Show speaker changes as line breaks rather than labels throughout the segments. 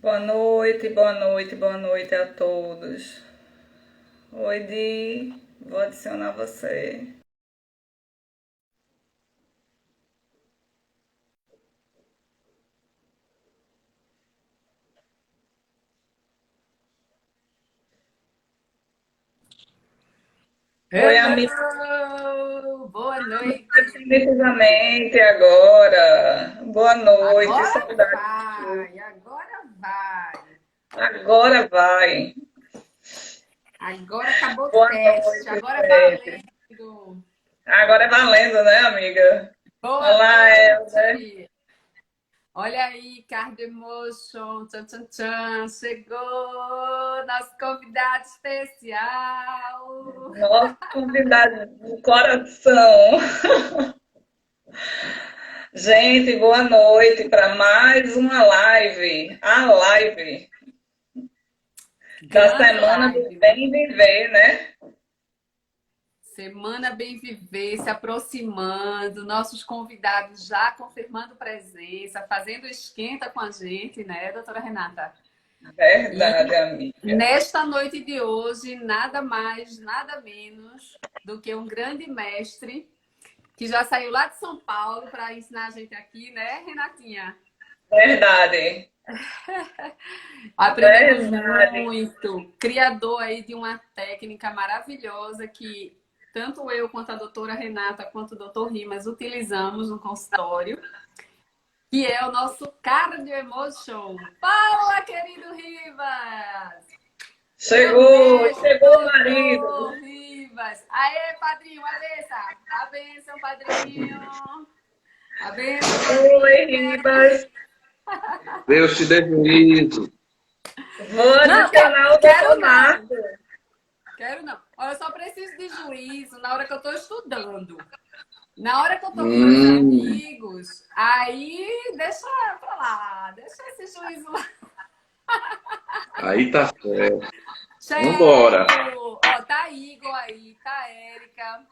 Boa noite a todos. Oi, Di, vou adicionar você. Oi, amiga,
Hello! Boa noite!
definitivamente agora. Boa noite,
Agora
saudade de tu.
vai! Agora vai!
Agora vai.
Agora acabou o
Boa
teste!
noite,
Agora é
gente.
valendo!
Agora é valendo, né, amiga?
Boa
Olá, Elza.
noite! Olha aí, Card Emotion! Tchan, tchan, tchan! Chegou nosso convidado especial!
Nosso convidado do coração. Gente, boa noite para mais uma live. A live da
Grande
Semana do
live, né?
Bem Viver, né?
Semana Bem Viver se aproximando, nossos convidados já confirmando presença, fazendo esquenta com a gente, né, doutora Renata?
Verdade,
E
amiga.
nesta noite de hoje, nada mais, nada menos do que um grande mestre que já saiu lá de São Paulo para ensinar a gente aqui, né, Renatinha?
Verdade.
Aprendemos
Verdade.
muito. Criador aí de uma técnica maravilhosa que tanto eu quanto a doutora Renata quanto o doutor Rimas utilizamos no consultório, que é o nosso Cardio Emotion. Fala, querido Rivas! Meu mestre,
Chegou o marido.
doutor Rivas! Aê, padrinho, a benção! A benção, padrinho! A benção,
Oi,
padrinho!
Ribas.
Deus te dê juízo.
Vou
Não,
adicionar o
quero
doutor
não!
Marco.
Quero não. Olha, eu só preciso de juízo na hora que eu estou estudando. Na hora que eu estou com meus
Hum,
amigos, aí deixa pra lá, deixa esse juízo lá.
aí tá certo. Vambora.
Chego! Ó, tá Igor aí, tá Érica.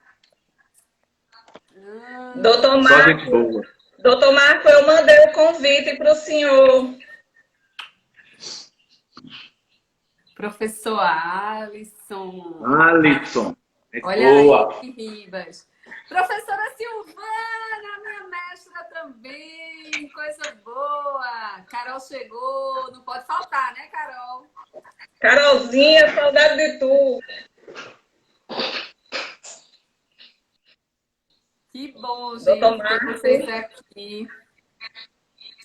Doutor
Só gente
Marco,
boa.
doutor Marco, eu mandei o convite para o senhor.
Professor Alisson.
Alisson. Gente
Olha aí,
boa.
Ribas. Professora Silvana, minha mestra também. Coisa boa. Carol chegou. Não pode faltar, né, Carol?
Carolzinha, saudade de tu.
Que bom,
Doutor
gente, ter
Marco.
vocês aqui.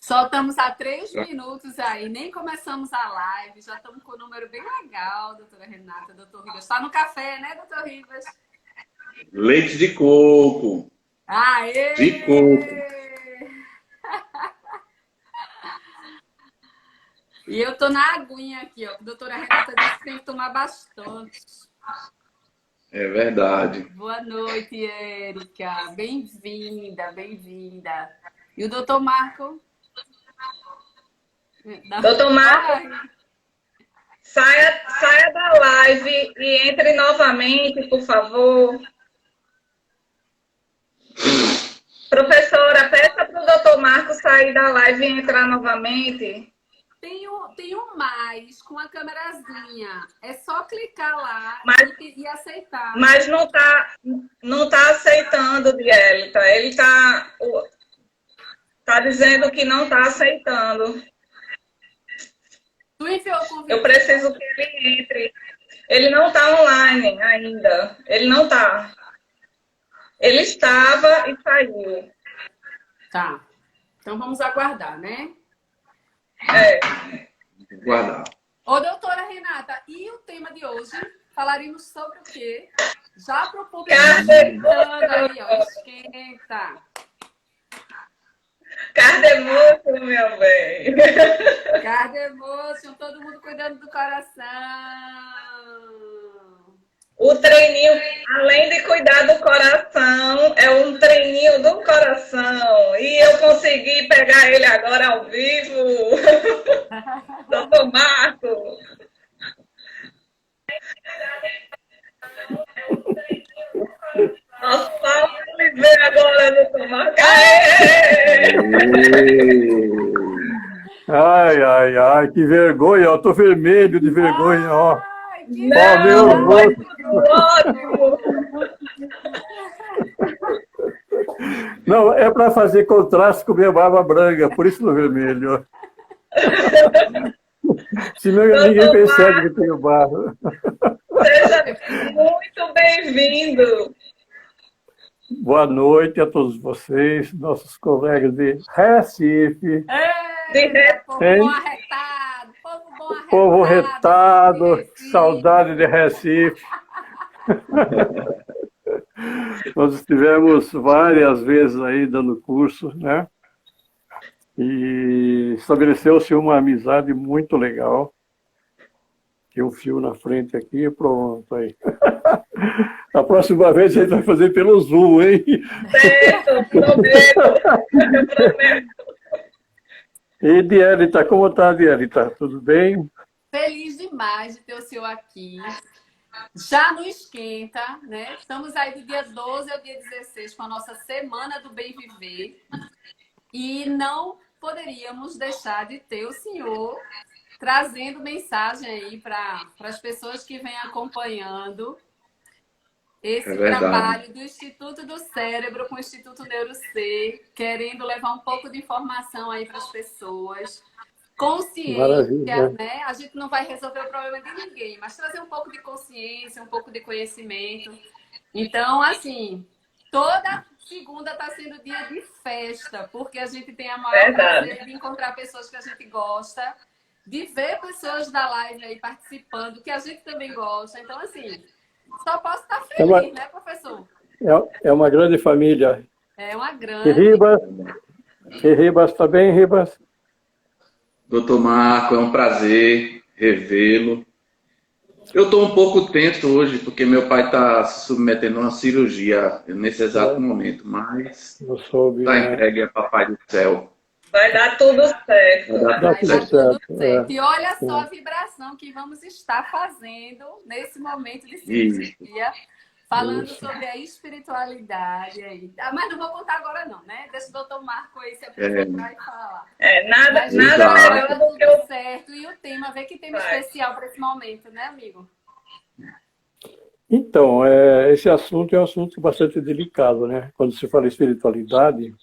Só estamos há 3 minutos aí, nem começamos a live, já estamos com um número bem legal, doutora Renata, doutor Ribas. Está no café, né, doutor Ribas?
Leite de coco.
Aê!
De coco.
E eu tô na aguinha aqui, ó. A doutora Renata disse que tem que tomar bastante.
É verdade.
Boa noite, Érica. Bem-vinda, bem-vinda. E o doutor Marco?
Doutor Marco,
Ai,
saia da live e entre novamente, por favor. Professora, peça para o doutor Marco sair da live e entrar novamente.
tem um mais com a câmerazinha. É só clicar lá
Mas,
e aceitar.
mas não tá aceitando, Dielita. Ele tá dizendo que não tá aceitando.
Tu enviou o convite?
Eu preciso que ele entre. Ele não está online ainda. Ele não está. Ele estava e saiu.
Tá. Então vamos aguardar, né?
É.
Vou guardar.
Ô, doutora Renata, e o tema de hoje? Falaremos sobre o quê? Já pro público esquentando aí, ó. Esquenta.
Cardemoço, meu bem.
Cardemotion, todo mundo cuidando do coração.
O treininho, além de cuidar do coração, é um treininho do coração. E eu consegui pegar ele agora ao vivo. Doutor Marco. Nosso Paulo Oliveira agora, doutor Marco. Aê!
Aê!
Ai, ai, ai, que vergonha, eu tô vermelho de vergonha, ó.
Ai, que
Ó, meu
Não, foi
rosto.
tudo ótimo.
Não, é para fazer contraste com minha barba branca, por isso no vermelho. Senão ninguém
Doutor
percebe
Mar,
que tenho barba.
seja muito bem-vindo.
Boa noite a todos vocês, nossos colegas de Recife,
Eita, povo bom
hein?
arretado, povo bom
Povo
arretado,
retado,
de Recife.
saudade de Recife. Nós estivemos várias vezes aí dando curso, né? E estabeleceu-se uma amizade muito legal. Tem um fio na frente aqui, pronto aí. A próxima vez a gente vai fazer pelo Zoom, hein?
Certo, prometo. Eu prometo.
E Dielita, como está, Dielita? Tudo bem?
Feliz demais de ter o senhor aqui. Já no esquenta, né? Estamos aí do dia 12 ao dia 16 com a nossa Semana do Bem Viver. E não poderíamos deixar de ter o senhor trazendo mensagem aí para as pessoas que vêm acompanhando esse trabalho do Instituto do Cérebro com o Instituto NeuroC, querendo levar um pouco de informação aí para as pessoas. Consciência,
Maravilha.
né? A gente não vai resolver o problema de ninguém, mas trazer um pouco de consciência, um pouco de conhecimento. Então, assim, toda segunda está sendo dia de festa, porque a gente tem a maior prazer de encontrar pessoas que a gente gosta, de ver pessoas da live aí participando, que a gente também gosta. Então, assim, só posso estar feliz, né, professor?
É uma grande família.
É uma grande.
E Ribas, está bem, Ribas?
Doutor Marco, é um prazer revê-lo. Eu estou um pouco tenso hoje, porque meu pai está se submetendo a uma cirurgia nesse exato momento, mas está entregue a Papai do Céu.
Vai dar tudo certo.
Vai dar tudo certo. E olha só a vibração que vamos estar fazendo nesse momento de cirurgia, falando sobre a espiritualidade aí. Mas não vou contar agora não, né? Deixa o doutor Marco aí se apresentar e falar.
Nada melhor do que o
certo. E o tema, ver que tema especial para esse momento, né, amigo?
Então, esse assunto é um assunto bastante delicado, né? Quando se fala espiritualidade,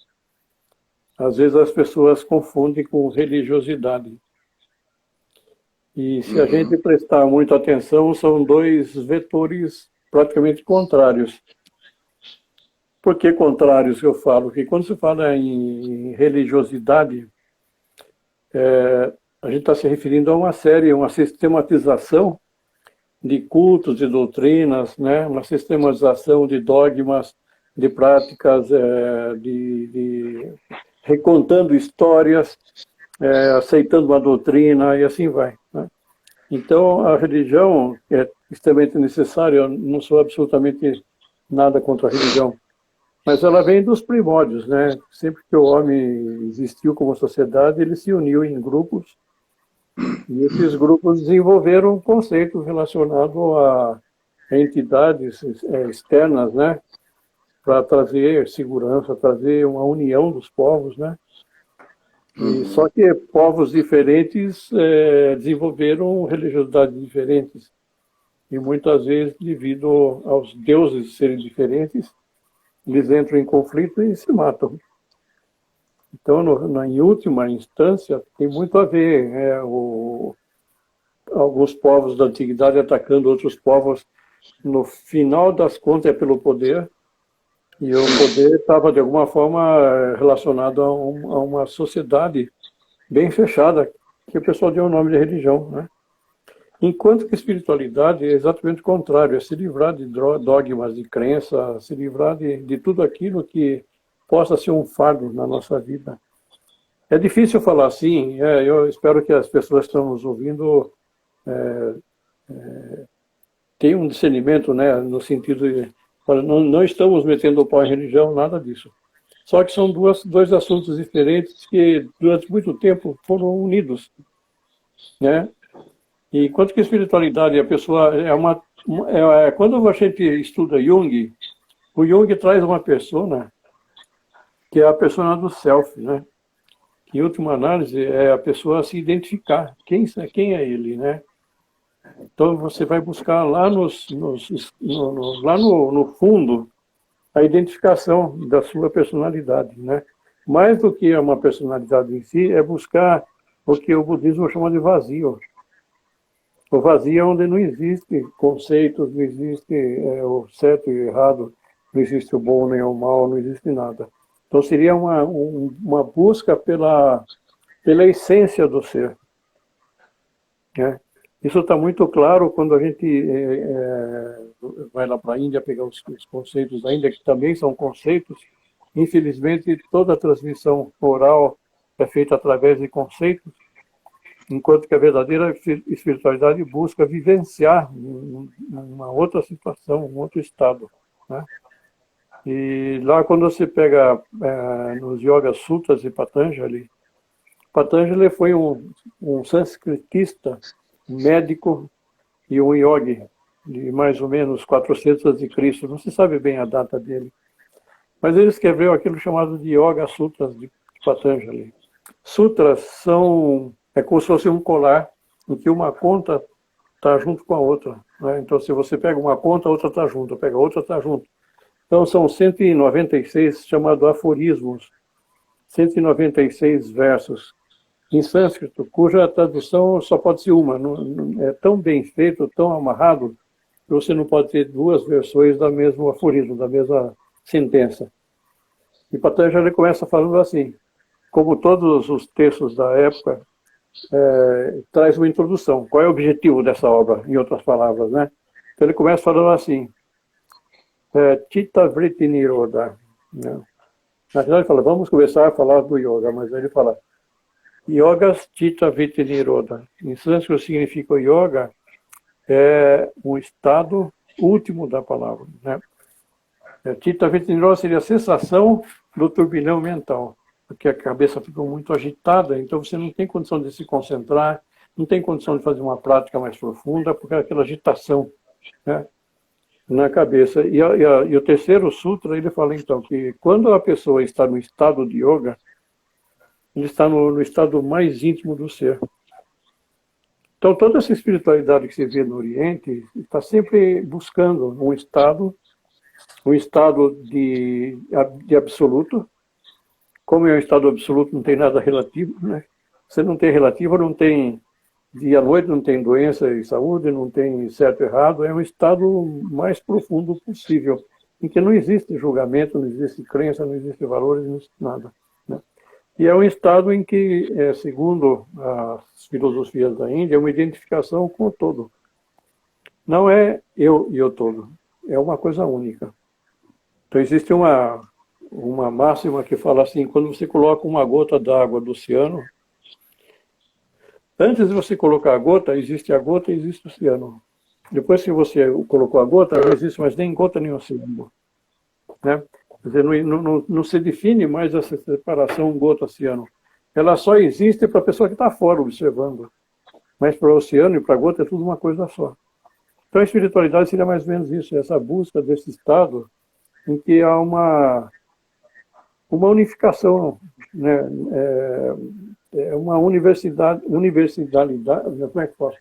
às vezes as pessoas confundem com religiosidade. E se a gente prestar muita atenção, são dois vetores praticamente contrários. Por que contrários que eu falo? Porque quando se fala em religiosidade, a gente está se referindo a uma sistematização de cultos e doutrinas, né? Uma sistematização de dogmas, de práticas, recontando histórias, aceitando uma doutrina e assim vai, né? Então, a religião é extremamente necessária, eu não sou absolutamente nada contra a religião, mas ela vem dos primórdios, né? Sempre que o homem existiu como sociedade, ele se uniu em grupos, e esses grupos desenvolveram um conceito relacionado a entidades externas, né? Para trazer segurança, trazer uma união dos povos, né? E só que povos diferentes desenvolveram religiosidades diferentes. E muitas vezes, devido aos deuses serem diferentes, eles entram em conflito e se matam. Então, em última instância, tem muito a ver alguns povos da antiguidade atacando outros povos. No final das contas, é pelo poder. E o poder estava, de alguma forma, relacionado a uma sociedade bem fechada, que o pessoal deu o nome de religião, né? Enquanto que a espiritualidade é exatamente o contrário, é se livrar de dogmas, de crença, se livrar de tudo aquilo que possa ser um fardo na nossa vida. É difícil falar assim, eu espero que as pessoas que estão nos ouvindo tenham um discernimento, né, no sentido de não estamos metendo o pau em religião, nada disso. Só que são dois assuntos diferentes que, durante muito tempo, foram unidos, né? E quanto que a espiritualidade, a pessoa quando a gente estuda Jung, o Jung traz uma persona que é a persona do self, né? em última análise, é a pessoa se identificar. Quem é ele, né? Então, você vai buscar lá no fundo a identificação da sua personalidade, né? Mais do que uma personalidade em si, é buscar o que o budismo chama de vazio. O vazio é onde não existe conceitos, não existe o certo e o errado, não existe o bom nem o mal, não existe nada. Então, seria uma busca pela essência do ser, né? Isso está muito claro quando a gente vai lá para a Índia pegar os conceitos da Índia, que também são conceitos. Infelizmente, toda a transmissão oral é feita através de conceitos, enquanto que a verdadeira espiritualidade busca vivenciar uma outra situação, um outro estado, né? E lá, quando você pega nos Yoga Sutras de Patanjali, Patanjali foi um sânscritista, médico e um yogi de mais ou menos 400 a.C. Não se sabe bem a data dele. Mas ele escreveu aquilo chamado de Yoga Sutras de Patanjali. Sutras é como se fosse um colar em que uma ponta está junto com a outra, né? Então, se você pega uma ponta, a outra está junto, pega a outra, está junto. Então, são 196 chamados aforismos, 196 versos em sânscrito, cuja tradução só pode ser uma. É tão bem feito, tão amarrado, que você não pode ter duas versões do mesmo aforismo, da mesma sentença. E Patanjali começa falando assim, como todos os textos da época, traz uma introdução. Qual é o objetivo dessa obra, em outras palavras, né? Então ele começa falando assim, Chitta Vritti Nirodha, né? Na verdade ele fala, vamos começar a falar do yoga, mas aí ele fala, Yogas Chitta Vritti Nirodha. Em sânscrito significa yoga, é um estado último da palavra, né? Chitta Vritti Nirodha seria a sensação do turbilhão mental, porque a cabeça ficou muito agitada, então você não tem condição de se concentrar, não tem condição de fazer uma prática mais profunda, porque é aquela agitação, né, na cabeça. E o terceiro sutra, ele fala então que quando a pessoa está no estado de yoga, ele está no estado mais íntimo do ser. Então toda essa espiritualidade que se vê no Oriente está sempre buscando um estado de absoluto. Como é um estado absoluto, não tem nada relativo, né? Você não tem relativo, não tem dia à noite, não tem doença e saúde, não tem certo e errado, é um estado mais profundo possível, em que não existe julgamento, não existe crença, não existe valores, não existe nada, né? E é um estado em que, segundo as filosofias da Índia, é uma identificação com o todo. Não é eu e o todo, é uma coisa única. Então existe uma máxima que fala assim, quando você coloca uma gota d'água do oceano, antes de você colocar a gota e existe o oceano. Depois que você colocou a gota, não existe mais nem gota nem oceano, né? Quer dizer, não se define mais essa separação gota-oceano. Ela só existe para a pessoa que está fora observando. Mas para o oceano e para a gota é tudo uma coisa só. Então a espiritualidade seria mais ou menos isso, essa busca desse estado em que há uma unificação, né? Uma universalidade, como é que posso?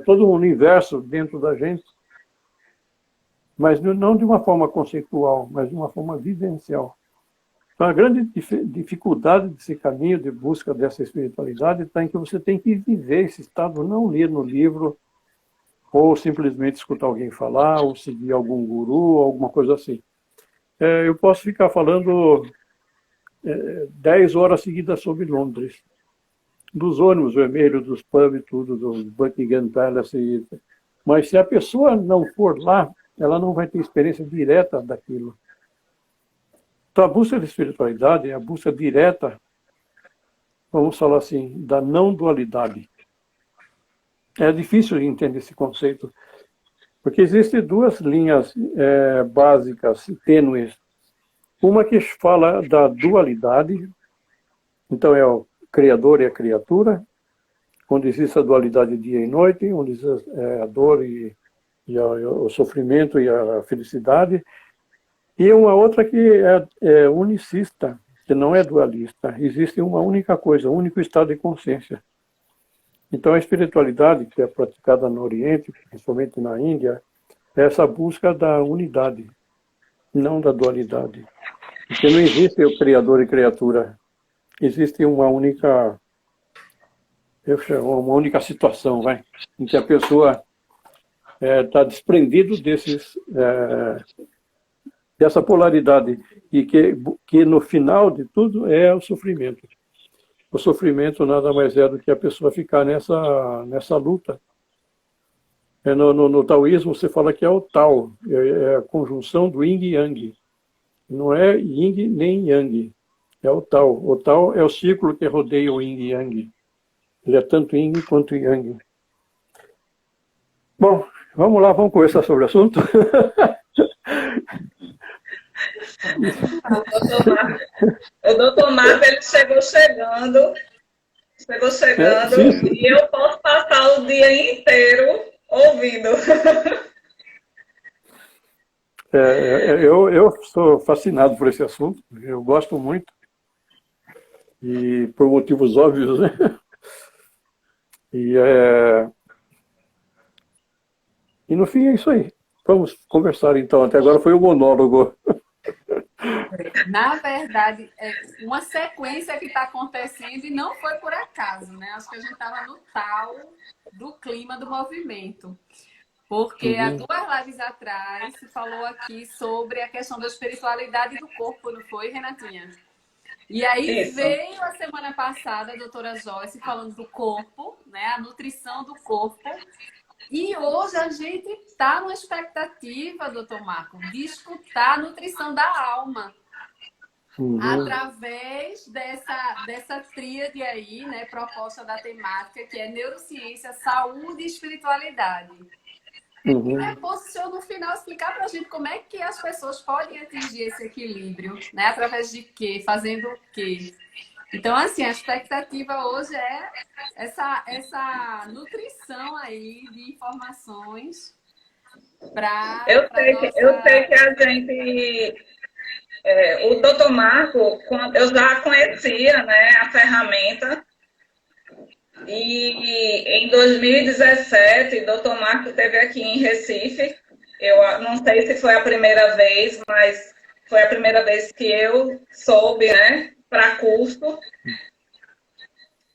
Todo um universo dentro da gente, mas não de uma forma conceitual, mas de uma forma vivencial. Então, a grande dificuldade desse caminho de busca dessa espiritualidade está em que você tem que viver esse estado, não ler no livro, ou simplesmente escutar alguém falar, ou seguir algum guru, alguma coisa assim. Eu posso ficar falando 10 horas seguidas sobre Londres, dos ônibus vermelhos, dos pubs, tudo, do Buckingham Palace. Mas se a pessoa não for lá, ela não vai ter experiência direta daquilo. Então, a busca de espiritualidade é a busca direta, vamos falar assim, da não dualidade. É difícil de entender esse conceito, porque existem duas linhas básicas, tênues. Uma que fala da dualidade, então é o Criador e a criatura, onde existe a dualidade dia e noite, onde existe a dor e o sofrimento e a felicidade. E uma outra que é unicista, que não é dualista. Existe uma única coisa, um único estado de consciência. Então, a espiritualidade que é praticada no Oriente, principalmente na Índia, é essa busca da unidade, não da dualidade. Porque não existe o Criador e criatura. Existe uma única situação, em que a pessoa está desprendido dessa polaridade e que no final de tudo é o sofrimento. O sofrimento nada mais é do que a pessoa ficar nessa luta. No taoísmo você fala que é o Tao, é a conjunção do Yin e Yang. Não é Yin nem Yang, é o Tao. O Tao é o círculo que rodeia o Yin e Yang. Ele é tanto Yin quanto Yang. Bom, vamos lá, vamos conversar sobre o assunto.
O doutor Marco, ele chegou chegando, e eu posso passar o dia inteiro ouvindo.
Eu sou fascinado por esse assunto, eu gosto muito, e por motivos óbvios, né? E no fim é isso aí. Vamos conversar então, até agora foi o monólogo.
Na verdade, é uma sequência que está acontecendo e não foi por acaso, né? Acho que a gente estava no tal do clima do movimento. Porque há 2 lives atrás se falou aqui sobre a questão da espiritualidade do corpo, não foi, Renatinha? E aí veio a semana passada a doutora Joyce falando do corpo, né? A nutrição do corpo. E hoje a gente está numa expectativa, doutor Marco, de escutar a nutrição da alma. Através dessa tríade aí, né, proposta da temática, que é neurociência, saúde e espiritualidade. É possível no final explicar para a gente como é que as pessoas podem atingir esse equilíbrio, né? Através de quê? Fazendo o quê? Então, assim, a expectativa hoje é essa nutrição aí de informações para...
Eu sei que a gente... o doutor Marco, eu já conhecia, né, a ferramenta. E em 2017, o doutor Marco esteve aqui em Recife. Eu não sei se foi a primeira vez, mas foi a primeira vez que eu soube, né, para curso.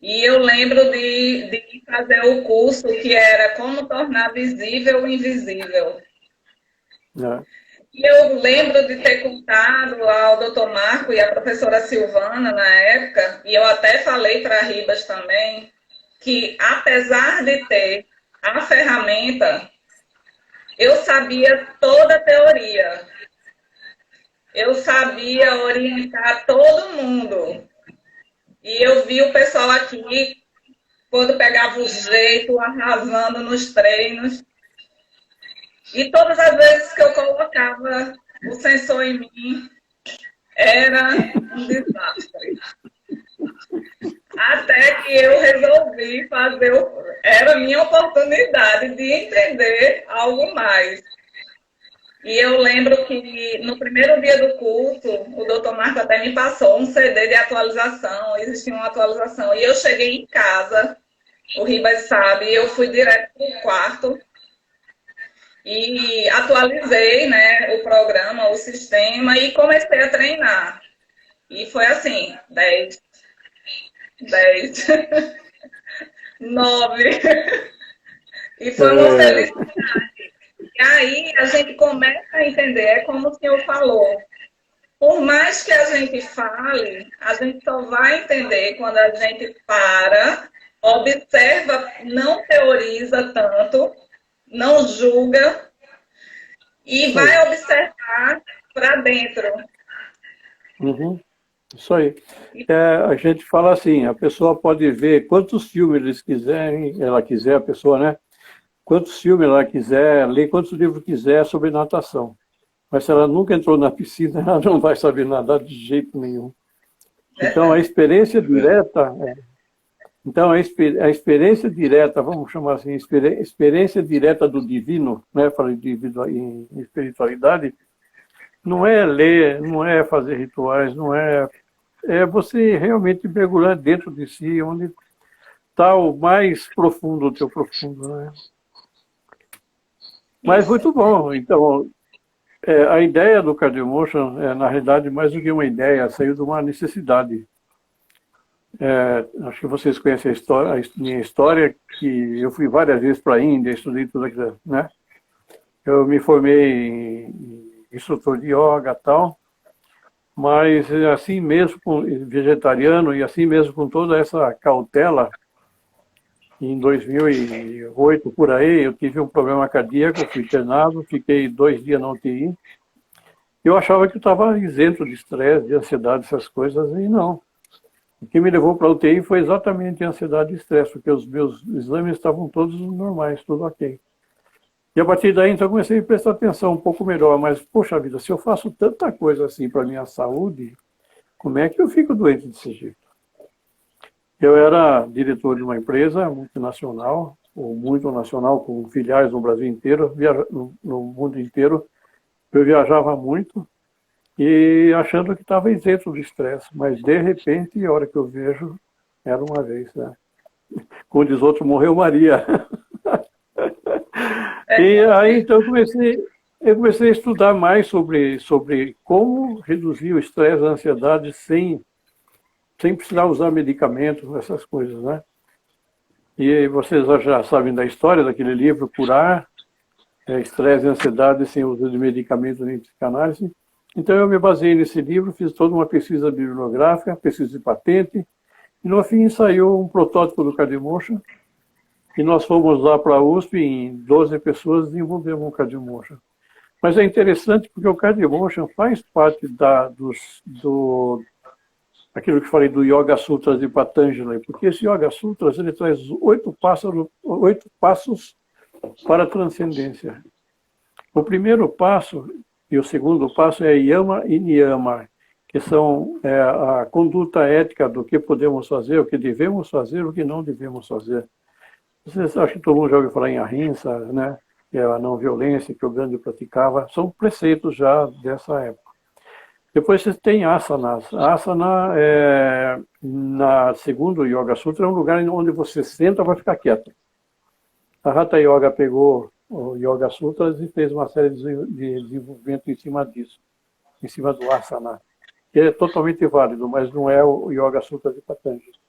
E eu lembro de fazer o curso que era Como Tornar Visível o Invisível. E eu lembro de ter contado ao doutor Marco e à professora Silvana na época, e eu até falei para a Ribas também, que apesar de ter a ferramenta, eu sabia toda a teoria. Eu sabia orientar todo mundo. E eu vi o pessoal aqui, quando pegava o jeito, arrasando nos treinos. E todas as vezes que eu colocava o sensor em mim, era um desastre. Até que eu resolvi fazer, era a minha oportunidade de entender algo mais. E eu lembro que no primeiro dia do curso, o doutor Marco até me passou um CD de atualização, existia uma atualização. E eu cheguei em casa, o Ribas sabe, eu fui direto para o quarto e atualizei, né, o programa, o sistema e comecei a treinar. E foi assim, 10, 9. E foi uma felicidade. E aí a gente começa a entender, é como o senhor falou. Por mais que a gente fale, a gente só vai entender quando a gente para, observa, não teoriza tanto, não julga e vai observar para dentro.
Isso aí. A gente fala assim, a pessoa pode ver quantos filmes ela quiser, a pessoa, né? Quantos filmes ela quiser, ler quantos livros quiser sobre natação. Mas se ela nunca entrou na piscina, ela não vai saber nadar de jeito nenhum. Então, a experiência direta... Então, a experiência direta, vamos chamar assim, experiência direta do divino, né? Falei de em espiritualidade, não é ler, não é fazer rituais, não é é você realmente mergulhar dentro de si, onde está o mais profundo do teu profundo, né? Mas muito bom. Então, a ideia do Cardiomotion é, na realidade, mais do que uma ideia, saiu de uma necessidade. Acho que vocês conhecem a minha história, que eu fui várias vezes para a Índia, estudei tudo aquilo, né? Eu me formei em instrutor de yoga e tal, mas assim mesmo, vegetariano, e assim mesmo com toda essa cautela, em 2008, por aí, eu tive um problema cardíaco, fui internado, fiquei 2 dias na UTI. Eu achava que eu estava isento de estresse, de ansiedade, essas coisas, e não. O que me levou para a UTI foi exatamente a ansiedade e estresse, porque os meus exames estavam todos normais, tudo ok. E a partir daí, então, eu comecei a prestar atenção um pouco melhor, mas, poxa vida, se eu faço tanta coisa assim para a minha saúde, como é que eu fico doente desse jeito? Eu era diretor de uma empresa multinacional, ou muito nacional, com filiais no Brasil inteiro, no mundo inteiro. Eu viajava muito e achando que estava isento de estresse, mas de repente, a hora que eu vejo, era uma vez, né? Como diz outro, morreu Maria. E aí, então, eu comecei a estudar mais sobre como reduzir o estresse, a ansiedade, sem precisar usar medicamentos, essas coisas, né? E vocês já sabem da história daquele livro, Curar Estresse e Ansiedade sem uso de medicamentos nem psicanálise. Então, eu me baseei nesse livro, fiz toda uma pesquisa bibliográfica, pesquisa de patente, e no fim saiu um protótipo do Cardiomotion, e nós fomos lá para a USP, em 12 pessoas, desenvolvemos um Cardiomotion. Mas é interessante porque o Cardiomotion faz parte aquilo que falei do Yoga Sutras de Patanjali, porque esse Yoga Sutras ele traz 8 passos para a transcendência. O primeiro passo e o segundo passo é Yama e Niyama, que são a conduta ética do que podemos fazer, o que devemos fazer, o que não devemos fazer. Vocês acham que todo mundo já ouviu falar em Ahimsa, né? Que é a não violência que o Gandhi praticava, são preceitos já dessa época. Depois você tem asanas. Asana, segundo o Yoga Sutra, é um lugar onde você senta para ficar quieto. A Hatha Yoga pegou o Yoga Sutras e fez uma série de desenvolvimento em cima disso, em cima do asana, que é totalmente válido, mas não é o Yoga Sutra de Patanjali.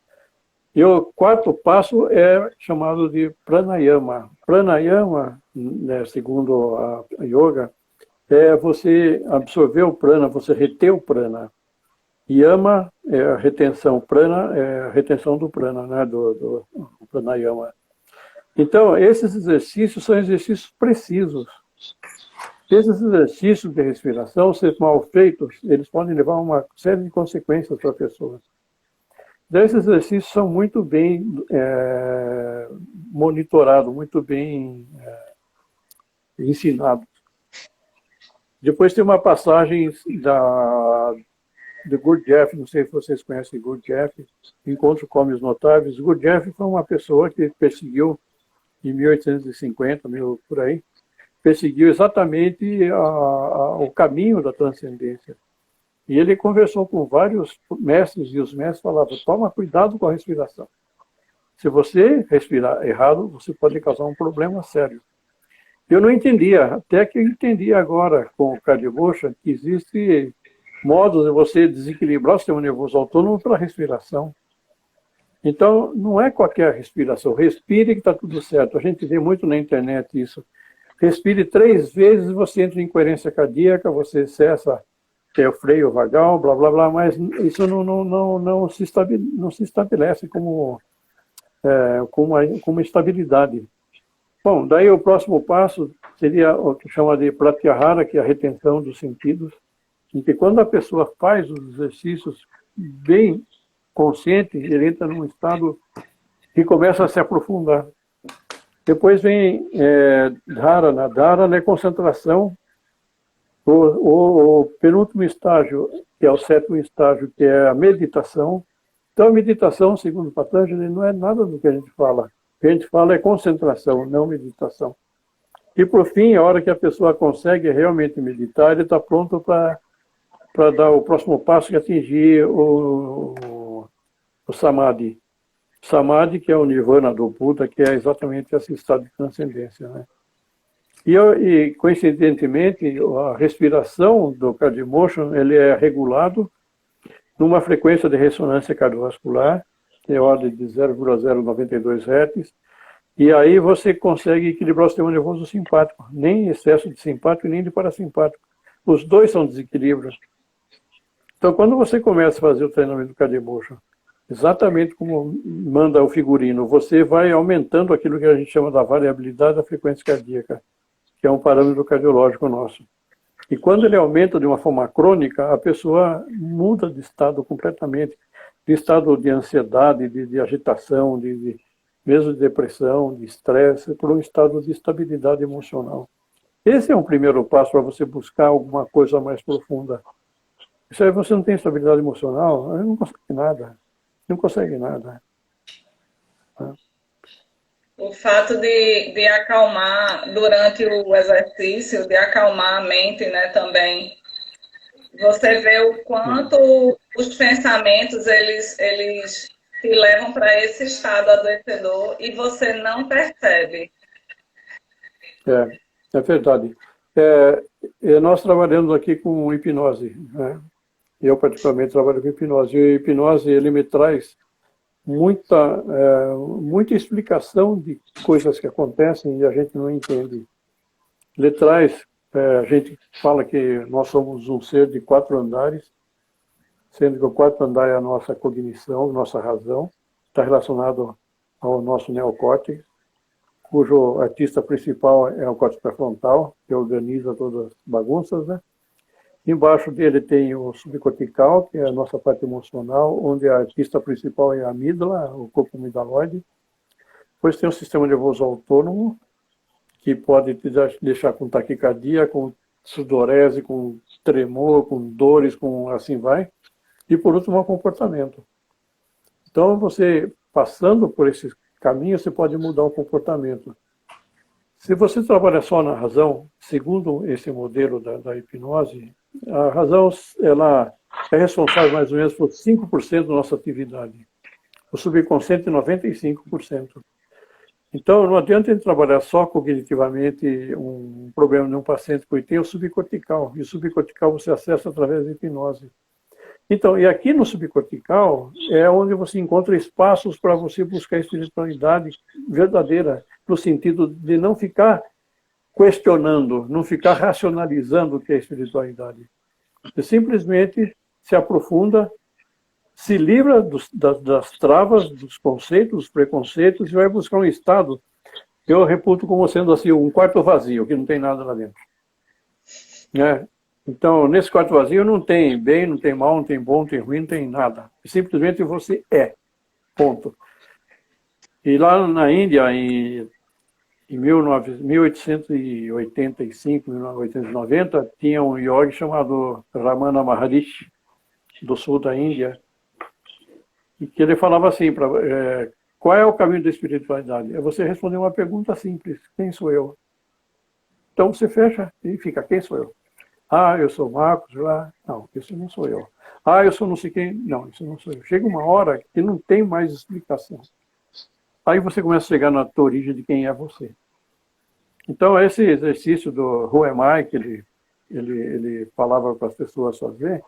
E o quarto passo é chamado de pranayama. Pranayama, né, segundo a yoga, é você absorver o prana, você reter o prana. Yama é a retenção, prana é a retenção do prana, né, do pranayama. Então, esses exercícios são exercícios precisos. Esses exercícios de respiração, se mal feitos, eles podem levar a uma série de consequências para a pessoa. Esses exercícios são muito bem monitorados, muito bem ensinados. Depois tem uma passagem de Gurdjieff, não sei se vocês conhecem Gurdjieff, Encontro com Homens Notáveis. Gurdjieff foi uma pessoa que perseguiu, em 1850, por aí, perseguiu exatamente o caminho da transcendência. E ele conversou com vários mestres, e os mestres falavam, toma cuidado com a respiração. Se você respirar errado, você pode causar um problema sério. Eu não entendia, até que eu entendi agora com o Cardiomotion que existe modos de você desequilibrar o sistema nervoso autônomo pela respiração. Então, não é qualquer respiração. Respire que está tudo certo. A gente vê muito na internet isso. Respire 3 vezes, você entra em incoerência cardíaca, você cessa o freio vagal, blá, blá, blá, mas isso não se estabelece como estabilidade. Bom, daí o próximo passo seria o que chama de pratyahara, que é a retenção dos sentidos, em que quando a pessoa faz os exercícios bem consciente, ele entra num estado que começa a se aprofundar. Depois vem dharana. Dharana é concentração. O penúltimo estágio, que é o 7º estágio, que é a meditação. Então, a meditação, segundo Patanjali, não é nada do que a gente fala. O que a gente fala é concentração, não meditação. E, por fim, a hora que a pessoa consegue realmente meditar, ele está pronto para para dar o próximo passo e atingir o Samadhi. Samadhi, que é o Nirvana do Buda, que é exatamente esse estado de transcendência, né? E coincidentemente, a respiração do Cardiomotion, ele é regulado numa frequência de ressonância cardiovascular, que é ordem de 0,092 Hz, e aí você consegue equilibrar o sistema nervoso simpático, nem excesso de simpático nem de parasimpático. Os dois são desequilíbrios. Então, quando você começa a fazer o treinamento do Cardiomotion, exatamente como manda o figurino, você vai aumentando aquilo que a gente chama da variabilidade da frequência cardíaca, que é um parâmetro cardiológico nosso. E quando ele aumenta de uma forma crônica, a pessoa muda de estado completamente, de estado de ansiedade, de agitação, mesmo de depressão, de estresse, por um estado de estabilidade emocional. Esse é um primeiro passo para você buscar alguma coisa mais profunda. Se você não tem estabilidade emocional, não consegue nada. Não consegue nada.
O fato de acalmar durante o exercício, de acalmar a mente, né, também. Você vê o quanto os pensamentos, eles te levam para esse estado adoecedor e você não percebe.
É verdade. Nós trabalhamos aqui com hipnose, né? Eu, particularmente, trabalho com hipnose. E a hipnose, ele me traz muita explicação de coisas que acontecem e a gente não entende. Ele traz, a gente fala que nós somos um ser de 4 andares, sendo que o 4º andar é a nossa cognição, nossa razão, está relacionado ao nosso neocórtex, cujo artista principal é o córtex pré-frontal, que organiza todas as bagunças, né? Embaixo dele tem o subcortical, que é a nossa parte emocional, onde a artista principal é a amígdala, o corpo amigdaloide. Depois tem o sistema nervoso autônomo, que pode te deixar com taquicardia, com sudorese, com tremor, com dores, com assim vai. E por último, o comportamento. Então, você passando por esses caminhos, você pode mudar o comportamento. Se você trabalha só na razão, segundo esse modelo da hipnose, a razão ela é responsável mais ou menos por 5% da nossa atividade. O subconsciente, 95%. Então, não adianta a gente trabalhar só cognitivamente um problema de um paciente, porque tem o subcortical. E o subcortical você acessa através da hipnose. Então, e aqui no subcortical é onde você encontra espaços para você buscar a espiritualidade verdadeira, no sentido de não ficar questionando, não ficar racionalizando o que é espiritualidade. Você simplesmente se aprofunda, se livra das travas, dos conceitos, dos preconceitos e vai buscar um estado que eu reputo como sendo assim um quarto vazio, que não tem nada lá dentro. Né? Então, nesse quarto vazio não tem bem, não tem mal, não tem bom, não tem ruim, não tem nada. Simplesmente você é. Ponto. E lá na Índia, em 1885, 1890, tinha um yogi chamado Ramana Maharishi, do sul da Índia, e que ele falava assim, qual é o caminho da espiritualidade? É você responder uma pergunta simples, quem sou eu? Então você fecha e fica, quem sou eu? Ah, eu sou Marcos, não, isso não sou eu. Ah, eu sou não sei quem, não, isso não sou eu. Chega uma hora que não tem mais explicação. Aí você começa a chegar na tua origem de quem é você. Então, esse exercício do Who Am I, que ele falava para as pessoas fazer,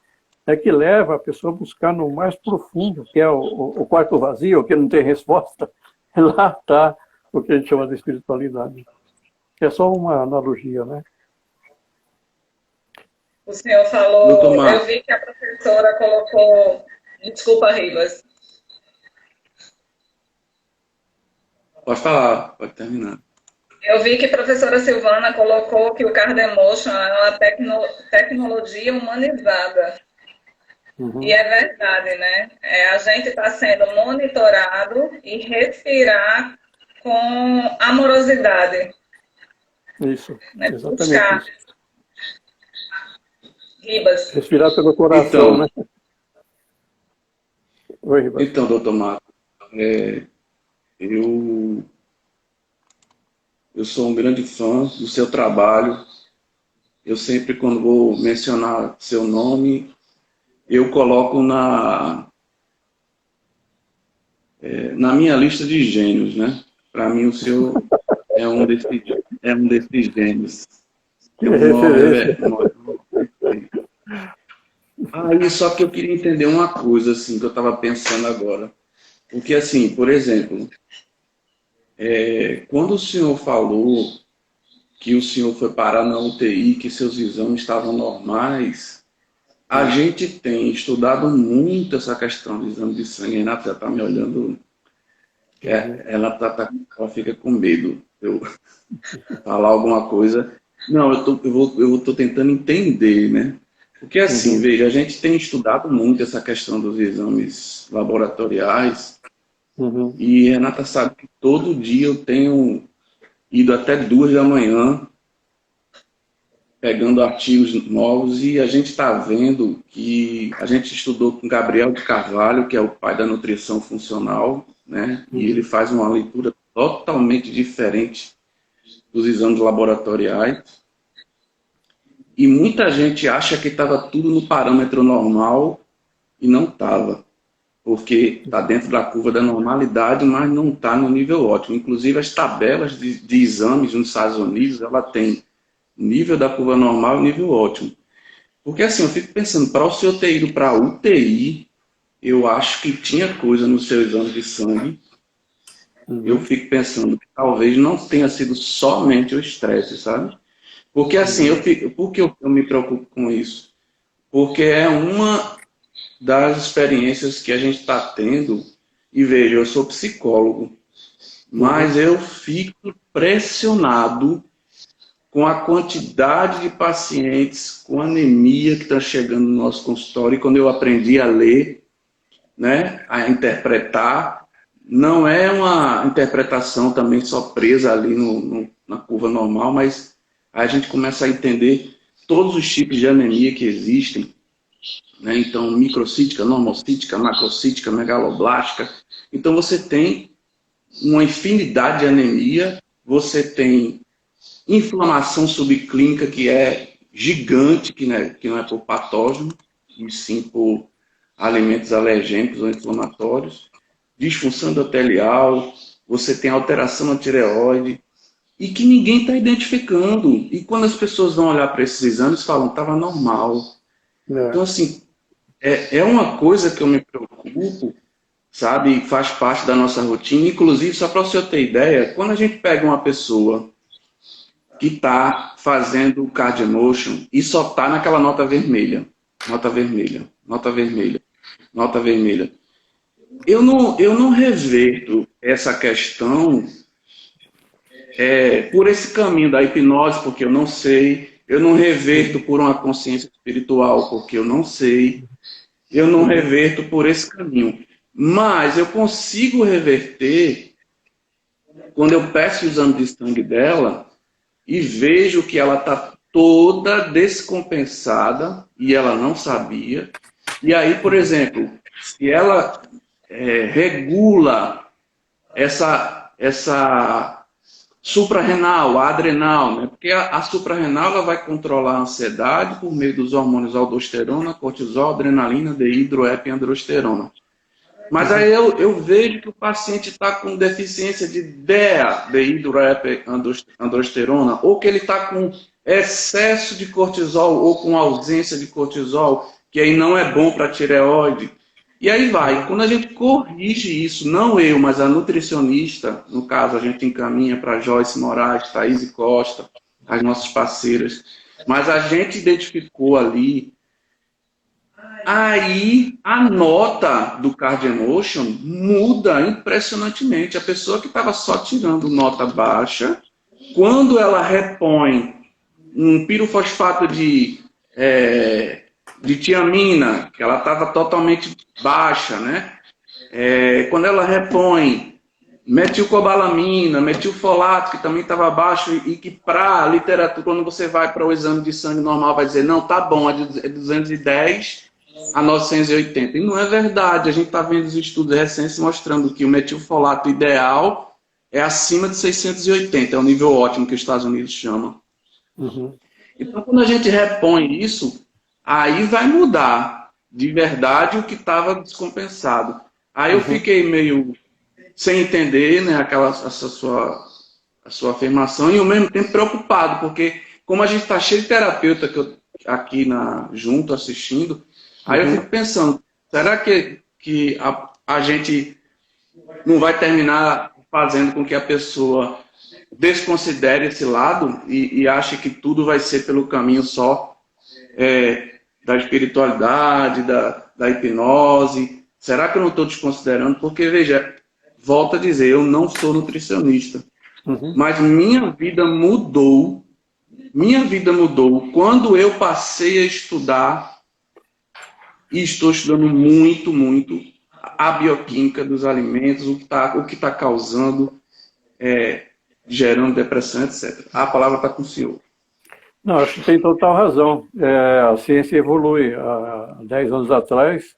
é que leva a pessoa a buscar no mais profundo, que é o quarto vazio, que não tem resposta. Lá está o que a gente chama de espiritualidade. É só uma analogia, né?
O senhor falou, eu vi que a professora colocou... Desculpa, Ribas.
Pode falar, pode terminar.
Eu vi que a professora Silvana colocou que o Cardiomotion é uma tecnologia humanizada. Uhum. E é verdade, né? A gente está sendo monitorado e respirar com amorosidade.
Isso,
né?
exatamente
Buscar.
isso.
Ribas.
Respirar pelo coração, então, né? Oi, Ribas.
Então, doutor Marco, eu sou um grande fã do seu trabalho. Eu sempre, quando vou mencionar seu nome, eu coloco na minha lista de gênios, né? Para mim, o senhor é um desses gênios.
Que referência.
Aí, só que eu queria entender uma coisa, assim, que eu estava pensando agora. Porque, assim, por exemplo, quando o senhor falou que o senhor foi parar na UTI, que seus exames estavam normais, a gente tem estudado muito essa questão do exame de sangue. A Renata está me olhando, ela fica com medo de eu falar alguma coisa. Não, eu tô tentando entender, né? Porque assim, veja, a gente tem estudado muito essa questão dos exames laboratoriais e Renata sabe que todo dia eu tenho ido até 2 da manhã pegando artigos novos e a gente está vendo que a gente estudou com Gabriel de Carvalho, que é o pai da nutrição funcional, né? E ele faz uma leitura totalmente diferente dos exames laboratoriais. E muita gente acha que estava tudo no parâmetro normal e não estava, porque está dentro da curva da normalidade, mas não está no nível ótimo. Inclusive, as tabelas de exames nos Estados Unidos, ela tem nível da curva normal e nível ótimo. Porque assim, eu fico pensando, para o senhor ter ido para a UTI, eu acho que tinha coisa no seu exame de sangue. Eu fico pensando que talvez não tenha sido somente o estresse, sabe? Porque assim, por que eu me preocupo com isso? Porque é uma das experiências que a gente está tendo, e veja, eu sou psicólogo, mas eu fico pressionado com a quantidade de pacientes com anemia que está chegando no nosso consultório. E quando eu aprendi a ler, né, a interpretar, não é uma interpretação também só presa ali na curva normal, mas a gente começa a entender todos os tipos de anemia que existem, né? Então, microcítica, normocítica, macrocítica, megaloblástica. Então, você tem uma infinidade de anemia, você tem inflamação subclínica, que é gigante, que não é por patógeno, e sim por alimentos alergênicos ou inflamatórios, disfunção endotelial, você tem alteração na tireoide, e que ninguém está identificando. E quando as pessoas vão olhar para esses exames, falam, estava normal. Então, assim, é uma coisa que eu me preocupo, sabe, faz parte da nossa rotina. Inclusive, só para o senhor ter ideia, quando a gente pega uma pessoa que está fazendo o CardioEmotion e só está naquela nota vermelha, nota vermelha, nota vermelha, nota vermelha. Eu não reverto essa questão por esse caminho da hipnose, porque eu não sei. Eu não reverto por uma consciência espiritual, porque eu não sei. Eu não reverto por esse caminho. Mas eu consigo reverter quando eu peço o exame de sangue dela e vejo que ela está toda descompensada e ela não sabia. E aí, por exemplo, se ela regula essa suprarrenal, a adrenal, né? Porque a suprarrenal ela vai controlar a ansiedade por meio dos hormônios aldosterona, cortisol, adrenalina, dehidroepiandrosterona. Mas aí eu vejo que o paciente está com deficiência de DEA, dehidroepiandrosterona, ou que ele está com excesso de cortisol ou com ausência de cortisol, que aí não é bom para a tireoide. E aí vai. Quando a gente corrige isso, não eu, mas a nutricionista, no caso a gente encaminha para Joyce Moraes, Thaís Costa, as nossas parceiras, mas a gente identificou ali. Aí a nota do CardioEmotion muda impressionantemente. A pessoa que estava só tirando nota baixa, quando ela repõe um pirofosfato de tiamina, que ela estava totalmente baixa, né? Quando ela repõe metilcobalamina, metilfolato, que também estava baixo, e que para a literatura, quando você vai para o exame de sangue normal, vai dizer, não, tá bom, é 210 a 980. E não é verdade. A gente está vendo os estudos recentes mostrando que o metilfolato ideal é acima de 680, é o nível ótimo que os Estados Unidos chamam. Então, quando a gente repõe isso, aí vai mudar de verdade o que estava descompensado. Aí eu fiquei meio sem entender, né, a sua afirmação, e ao mesmo tempo preocupado, porque como a gente está cheio de terapeuta aqui junto assistindo, aí eu fico pensando, será que a gente não vai terminar fazendo com que a pessoa desconsidere esse lado e ache que tudo vai ser pelo caminho só da espiritualidade, da hipnose? Será que eu não estou desconsiderando? Porque, veja, volto a dizer, eu não sou nutricionista, mas minha vida mudou quando eu passei a estudar, e estou estudando muito, muito, a bioquímica dos alimentos, o que tá causando, gerando depressão, etc. A palavra está com o senhor.
Não, acho que tem total razão. A ciência evolui. Há 10 anos atrás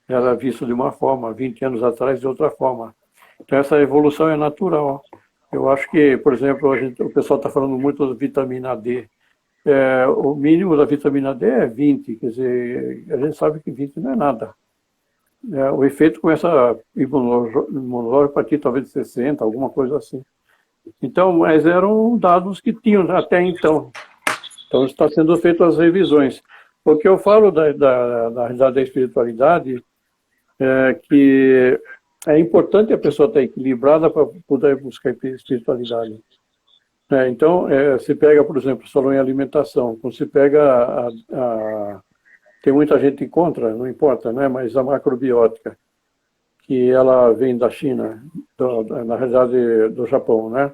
era visto de uma forma, 20 anos atrás de outra forma. Então essa evolução é natural. Eu acho que, por exemplo, o pessoal está falando muito da vitamina D. O mínimo da vitamina D é 20, quer dizer, a gente sabe que 20 não é nada. O efeito começa imunológico a partir talvez de 60, alguma coisa assim. Então, mas eram dados que tinham até então. Então está sendo feitas as revisões. O que eu falo da realidade da espiritualidade é que é importante a pessoa estar equilibrada para poder buscar espiritualidade. Então, se pega, por exemplo, falou em alimentação, quando se pega tem muita gente contra, não importa, né? Mas a macrobiótica, que ela vem da China, na realidade do Japão, né?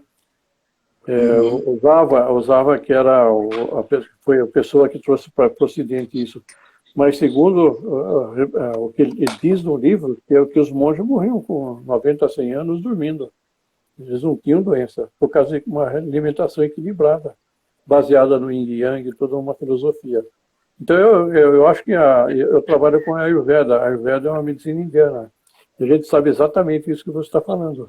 Usava que foi a pessoa que trouxe para o Ocidente isso. Mas segundo o que ele diz no livro, que é que os monges morriam com 90, 100 anos dormindo. Eles não tinham doença, por causa de uma alimentação equilibrada, baseada no Yin e Yang, toda uma filosofia. Então eu acho que eu trabalho com a Ayurveda. A Ayurveda é uma medicina indiana. A gente sabe exatamente isso que você está falando,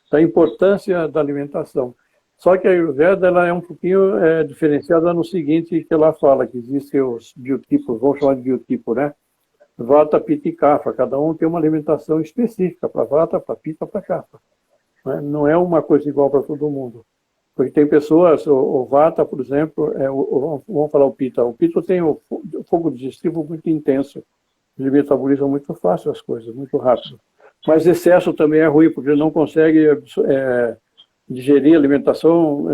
da importância da alimentação. Só que a Ayurveda ela é um pouquinho diferenciada no seguinte, que ela fala que existem os biotipos, vamos chamar de biotipo, né? Vata, Pitta e Kapha. Cada um tem uma alimentação específica para Vata, para Pitta, para Kapha. Não é uma coisa igual para todo mundo. Porque tem pessoas, o Vata, por exemplo, vamos falar o Pitta. O Pitta tem o fogo digestivo muito intenso. Ele metaboliza muito fácil as coisas, muito rápido. Mas excesso também é ruim, porque ele não consegue digerir a alimentação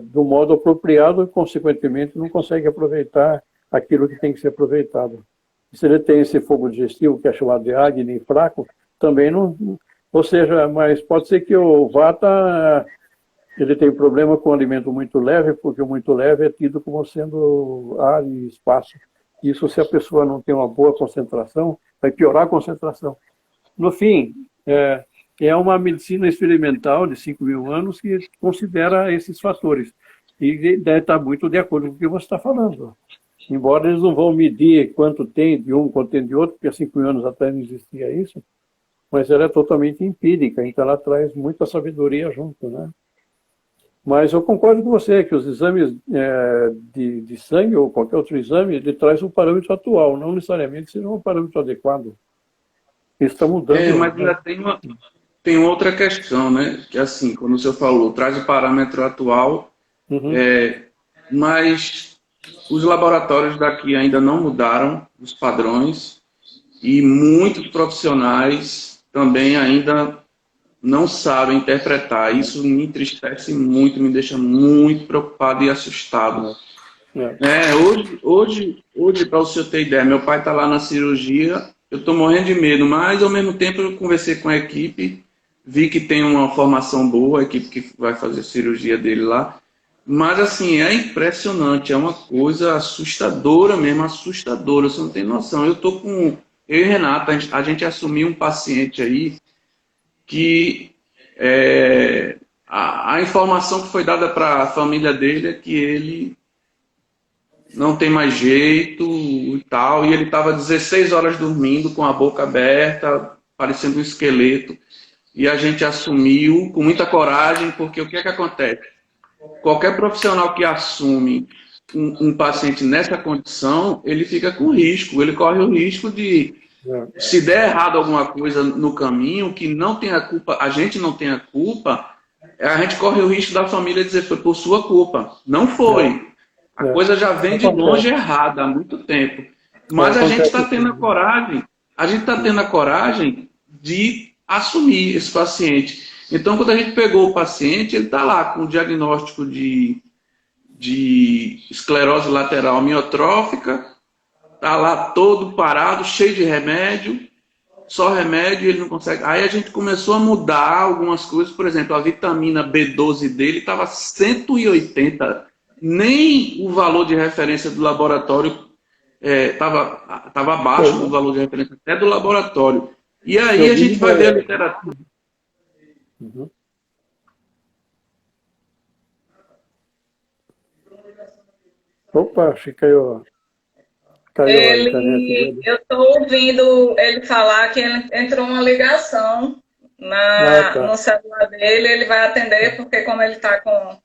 do modo apropriado e, consequentemente, não consegue aproveitar aquilo que tem que ser aproveitado. Se ele tem esse fogo digestivo, que é chamado de Agni, fraco, também não... Ou seja, mas pode ser que o Vata ele tem problema com o alimento muito leve, porque o muito leve é tido como sendo ar e espaço. Isso, se a pessoa não tem uma boa concentração, vai piorar a concentração. No fim, é uma medicina experimental de 5.000 anos que considera esses fatores. E deve estar muito de acordo com o que você está falando. Embora eles não vão medir quanto tem de um, quanto tem de outro, porque há 5.000 anos atrás não existia isso, mas ela é totalmente empírica, então ela traz muita sabedoria junto, né? Mas eu concordo com você que os exames de sangue ou qualquer outro exame, ele traz um parâmetro atual, não necessariamente seja um parâmetro adequado. Isso está mudando.
Mas ainda tem outra questão, né? Que assim, como o senhor falou, traz o parâmetro atual, mas os laboratórios daqui ainda não mudaram os padrões e muitos profissionais também ainda não sabem interpretar. Isso me entristece muito, me deixa muito preocupado e assustado. Hoje para o senhor ter ideia, meu pai está lá na cirurgia, eu estou morrendo de medo, mas ao mesmo tempo eu conversei com a equipe, vi que tem uma formação boa, a equipe que vai fazer a cirurgia dele lá, mas assim, é impressionante, é uma coisa assustadora mesmo, assustadora, você não tem noção. Eu e Renata, a gente assumiu um paciente aí que a informação que foi dada para a família dele é que ele não tem mais jeito e tal, e ele estava 16 horas dormindo com a boca aberta, parecendo um esqueleto, e a gente assumiu com muita coragem, porque o que é que acontece? Qualquer profissional que assume um paciente nessa condição, ele fica com risco, ele corre o risco de, se der errado alguma coisa no caminho, que não tem a culpa, a gente não tem a culpa, a gente corre o risco da família dizer foi por sua culpa. Não foi. A coisa já vem de longe errada há muito tempo. Mas a gente está tendo a coragem, de assumir esse paciente. Então, quando a gente pegou o paciente, ele está lá com o diagnóstico de esclerose lateral amiotrófica, está lá todo parado, cheio de remédio, só remédio, ele não consegue. Aí a gente começou a mudar algumas coisas, por exemplo, a vitamina B12 dele estava 180, nem o valor de referência do laboratório estava abaixo do valor de referência até do laboratório. E aí a gente vai ver a literatura.
Opa, acho que caiu a internet.
Eu estou ouvindo ele falar que entrou uma ligação no celular dele, ele vai atender, porque como ele está com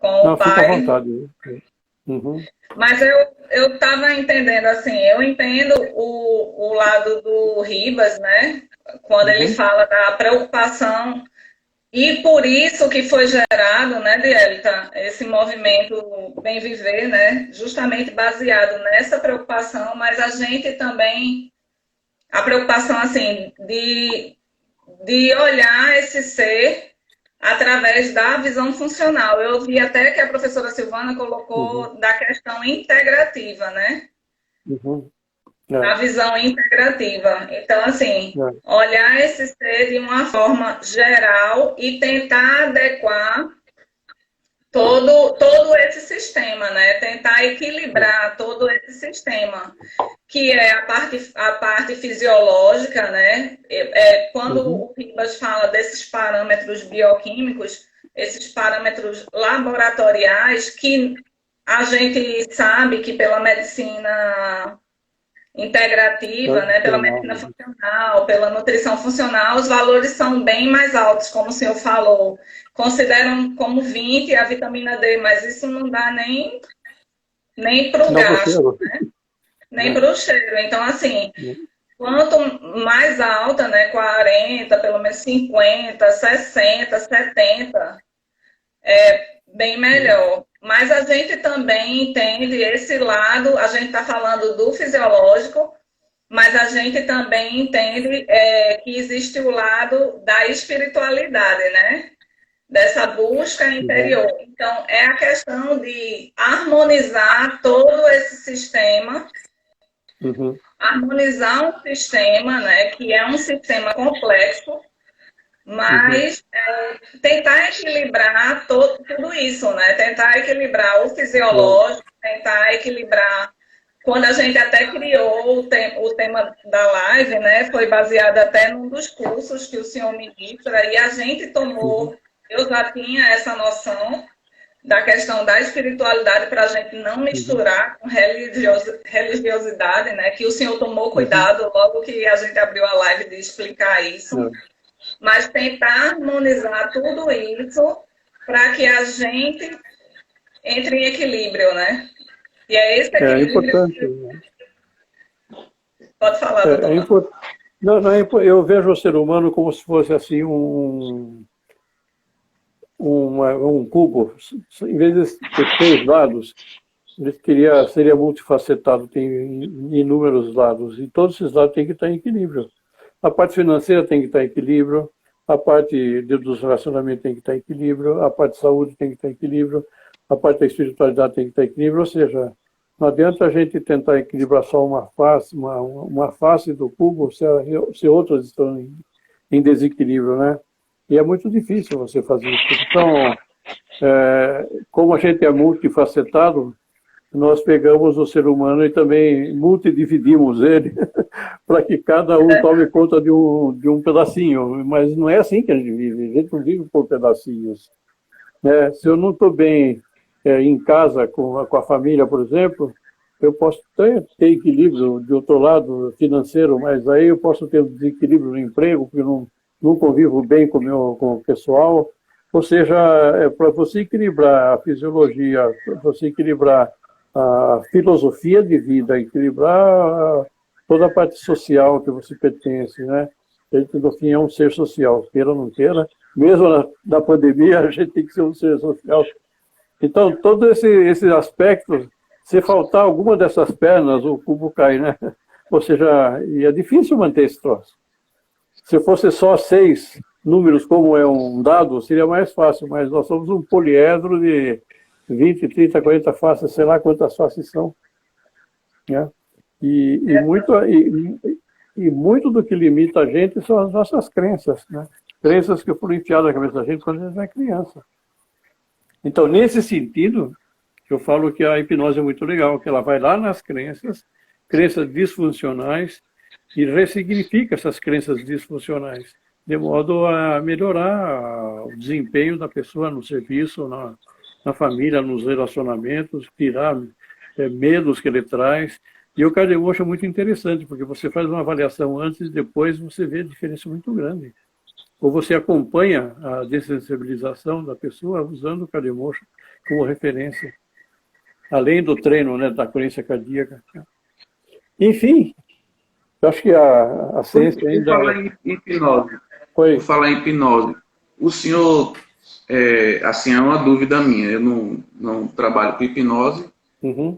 o pai...
Fica à vontade.
Mas eu estava entendendo, assim, eu entendo o lado do Ribas, né? Quando ele fala da preocupação, e por isso que foi gerado, né, Dielita, esse movimento Bem Viver, né? Justamente baseado nessa preocupação, mas a gente também, a preocupação, assim, de olhar esse ser através da visão funcional. Eu vi até que a professora Silvana colocou da questão integrativa, né? A visão integrativa. Então, assim, olhar esse ser de uma forma geral e tentar adequar todo esse sistema, né? Tentar equilibrar todo esse sistema, que é a parte fisiológica, né? Quando o Ribas fala desses parâmetros bioquímicos, esses parâmetros laboratoriais, que a gente sabe que pela medicina integrativa, né? Pela medicina funcional, pela nutrição funcional, os valores são bem mais altos, como o senhor falou. Consideram como 20 a vitamina D, mas isso não dá nem para o gasto, né? Nem para o cheiro. Então, assim, quanto mais alta, né, 40, pelo menos 50, 60, 70, é bem melhor. Mas a gente também entende esse lado, a gente está falando do fisiológico, mas a gente também entende que existe o lado da espiritualidade, né? Dessa busca interior. Então, é a questão de harmonizar todo esse sistema, harmonizar um sistema, né, que é um sistema complexo, mas tentar equilibrar tudo isso, né? Tentar equilibrar o fisiológico, tentar equilibrar. Quando a gente até criou o tema da live, né, foi baseado até num dos cursos que o senhor ministra, e a gente tomou, eu já tinha essa noção da questão da espiritualidade para a gente não misturar com religiosidade, né, que o senhor tomou cuidado logo que a gente abriu a live de explicar isso. Mas tentar harmonizar tudo isso para que a gente entre em equilíbrio, né? E é esse equilíbrio.
É importante.
Pode falar, doutor.
Eu vejo o ser humano como se fosse assim um cubo. Em vez de ter 3 lados, ele seria multifacetado, tem inúmeros lados. E todos esses lados têm que estar em equilíbrio. A parte financeira tem que estar em equilíbrio, a parte dos relacionamentos tem que estar em equilíbrio, a parte de saúde tem que estar em equilíbrio, a parte da espiritualidade tem que estar em equilíbrio, ou seja, não adianta a gente tentar equilibrar só uma face do cubo se outras estão em desequilíbrio, né? E é muito difícil você fazer isso. Então, como a gente é multifacetado, nós pegamos o ser humano e também multidividimos ele para que cada um tome conta de um pedacinho. Mas não é assim que a gente vive. A gente não vive por pedacinhos. Se eu não estou bem em casa com a família, por exemplo, eu posso ter equilíbrio de outro lado financeiro, mas aí eu posso ter um desequilíbrio no emprego, porque eu não convivo bem com o pessoal. Ou seja, para você equilibrar a fisiologia, para você equilibrar a filosofia de vida, equilibrar toda a parte social que você pertence, né? A gente, no fim, é um ser social, queira ou não queira. Mesmo na pandemia, a gente tem que ser um ser social. Então, todos esses aspectos, se faltar alguma dessas pernas, o cubo cai, né? Ou seja, e é difícil manter esse troço. Se fosse só 6 números, como é um dado, seria mais fácil, mas nós somos um poliedro de 20, 30, 40 faces, sei lá quantas faces são. Né? E muito do que limita a gente são as nossas crenças, né? Crenças que foram enfiadas na cabeça da gente quando a gente é criança. Então, nesse sentido, eu falo que a hipnose é muito legal, que ela vai lá nas crenças disfuncionais, e ressignifica essas crenças disfuncionais, de modo a melhorar o desempenho da pessoa no serviço, na família, nos relacionamentos, tirar medos que ele traz. E o Kardemosha é muito interessante, porque você faz uma avaliação antes e depois você vê a diferença muito grande. Ou você acompanha a dessensibilização da pessoa usando o Kardemosha como referência, além do treino, né, da coerência cardíaca. Enfim, eu acho que a ciência ainda...
Por falar em hipnose,
Oi.
por falar em hipnose, o senhor, assim, é uma dúvida minha, eu não trabalho com hipnose,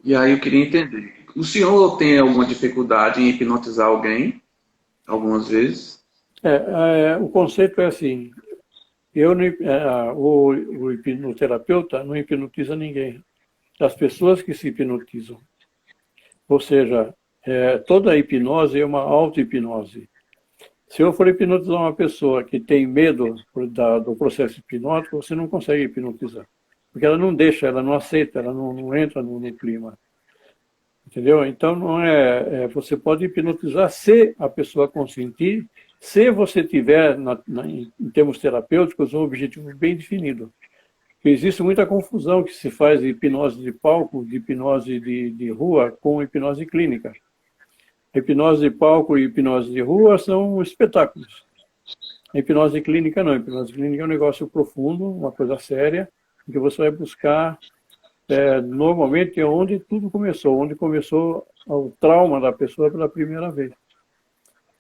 e aí eu queria entender. O senhor tem alguma dificuldade em hipnotizar alguém, algumas vezes?
O conceito é assim, o hipnoterapeuta não hipnotiza ninguém, as pessoas que se hipnotizam. Ou seja, toda a hipnose é uma auto-hipnose. Se eu for hipnotizar uma pessoa que tem medo do processo hipnótico, você não consegue hipnotizar. Porque ela não deixa, ela não aceita, ela não entra no clima. Entendeu? Então, não você pode hipnotizar se a pessoa consentir, se você tiver, em termos terapêuticos, um objetivo bem definido. Porque existe muita confusão que se faz de hipnose de palco, de hipnose de rua, com hipnose clínica. Hipnose de palco e hipnose de rua são espetáculos. A hipnose clínica não. A hipnose clínica é um negócio profundo, uma coisa séria, em que você vai buscar, normalmente, onde tudo começou, onde começou o trauma da pessoa pela primeira vez.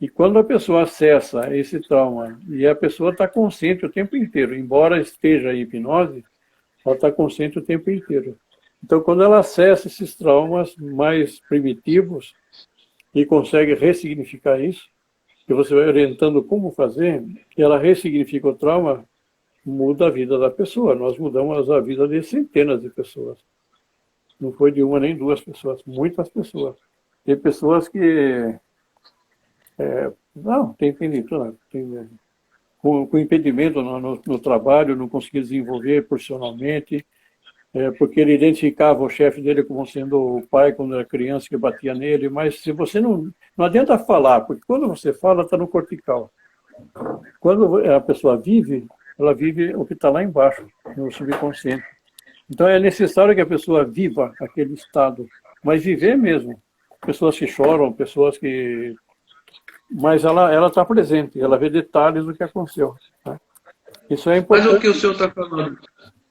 E quando a pessoa acessa esse trauma, e a pessoa está consciente o tempo inteiro, embora esteja em hipnose, ela está consciente o tempo inteiro. Então, quando ela acessa esses traumas mais primitivos, e consegue ressignificar isso, que você vai orientando como fazer, e ela ressignifica o trauma, muda a vida da pessoa. Nós mudamos a vida de centenas de pessoas. Não foi de uma nem duas pessoas, muitas pessoas. Tem pessoas que... tem com impedimento no trabalho, não conseguia desenvolver profissionalmente, porque ele identificava o chefe dele como sendo o pai quando era criança, que batia nele, mas se você não adianta falar, porque quando você fala, está no cortical. Quando a pessoa vive, ela vive o que está lá embaixo, no subconsciente. Então é necessário que a pessoa viva aquele estado, mas viver mesmo. Pessoas que choram, pessoas que... Mas ela está presente, ela vê detalhes do que aconteceu. Tá? Isso é importante.
Mas o que o senhor está falando?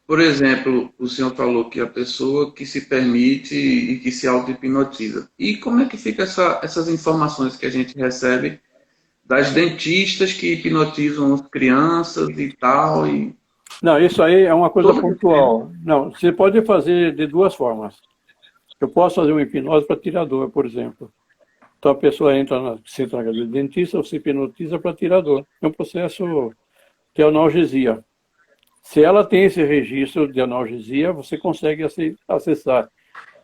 Por exemplo, o senhor falou que a pessoa que se permite e que se auto-hipnotiza. E como é que fica essas informações que a gente recebe das dentistas que hipnotizam as crianças e tal?
Não, isso aí é uma coisa pontual. Não, você pode fazer de duas formas. Eu posso fazer uma hipnose para tirar dor, por exemplo. Então a pessoa entra na central do dentista, você hipnotiza para tirar dor. É um processo de analgesia. Se ela tem esse registro de analgesia, você consegue acessar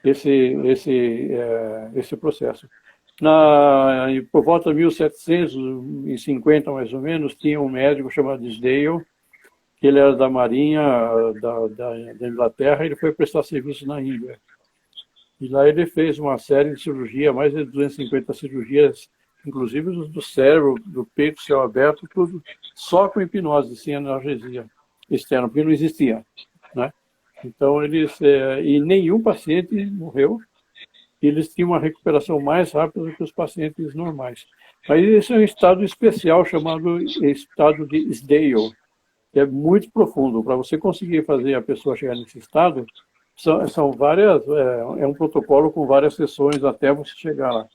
esse processo. Por volta de 1750, mais ou menos, tinha um médico chamado Disdale, que ele era da Marinha da Inglaterra, e ele foi prestar serviço na Índia. E lá ele fez uma série de cirurgias, mais de 250 cirurgias, inclusive do cérebro, do peito, céu aberto, tudo só com hipnose, sem analgesia externa, porque não existia, né? Então, e nenhum paciente morreu, eles tinham uma recuperação mais rápida do que os pacientes normais. Mas esse é um estado especial chamado estado de Disdale. é muito profundo. Para você conseguir fazer a pessoa chegar nesse estado, são várias, é um protocolo com várias sessões até você chegar lá.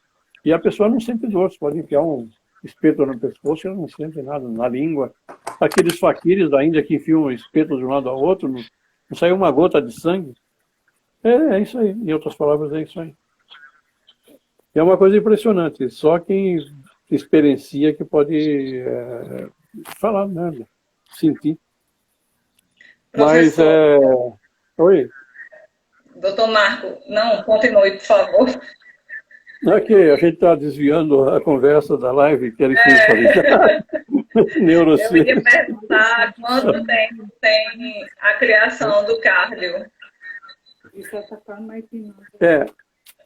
E a pessoa não sente dor, você pode enfiar um espeto no pescoço e ela não sente nada, na língua. Aqueles faquires da Índia que enfiam um espeto de um lado ao outro, não sai uma gota de sangue. É isso aí, em outras palavras, é isso aí. É uma coisa impressionante, só quem experiencia que pode falar, né? Sentir.
Professor,
Mas, oi.
doutor Marco, não, continue, por favor.
Aqui, a gente está desviando a conversa da live, que era espiritualidade,
Eu
neurociência.
ia perguntar quanto tem a criação do cardio.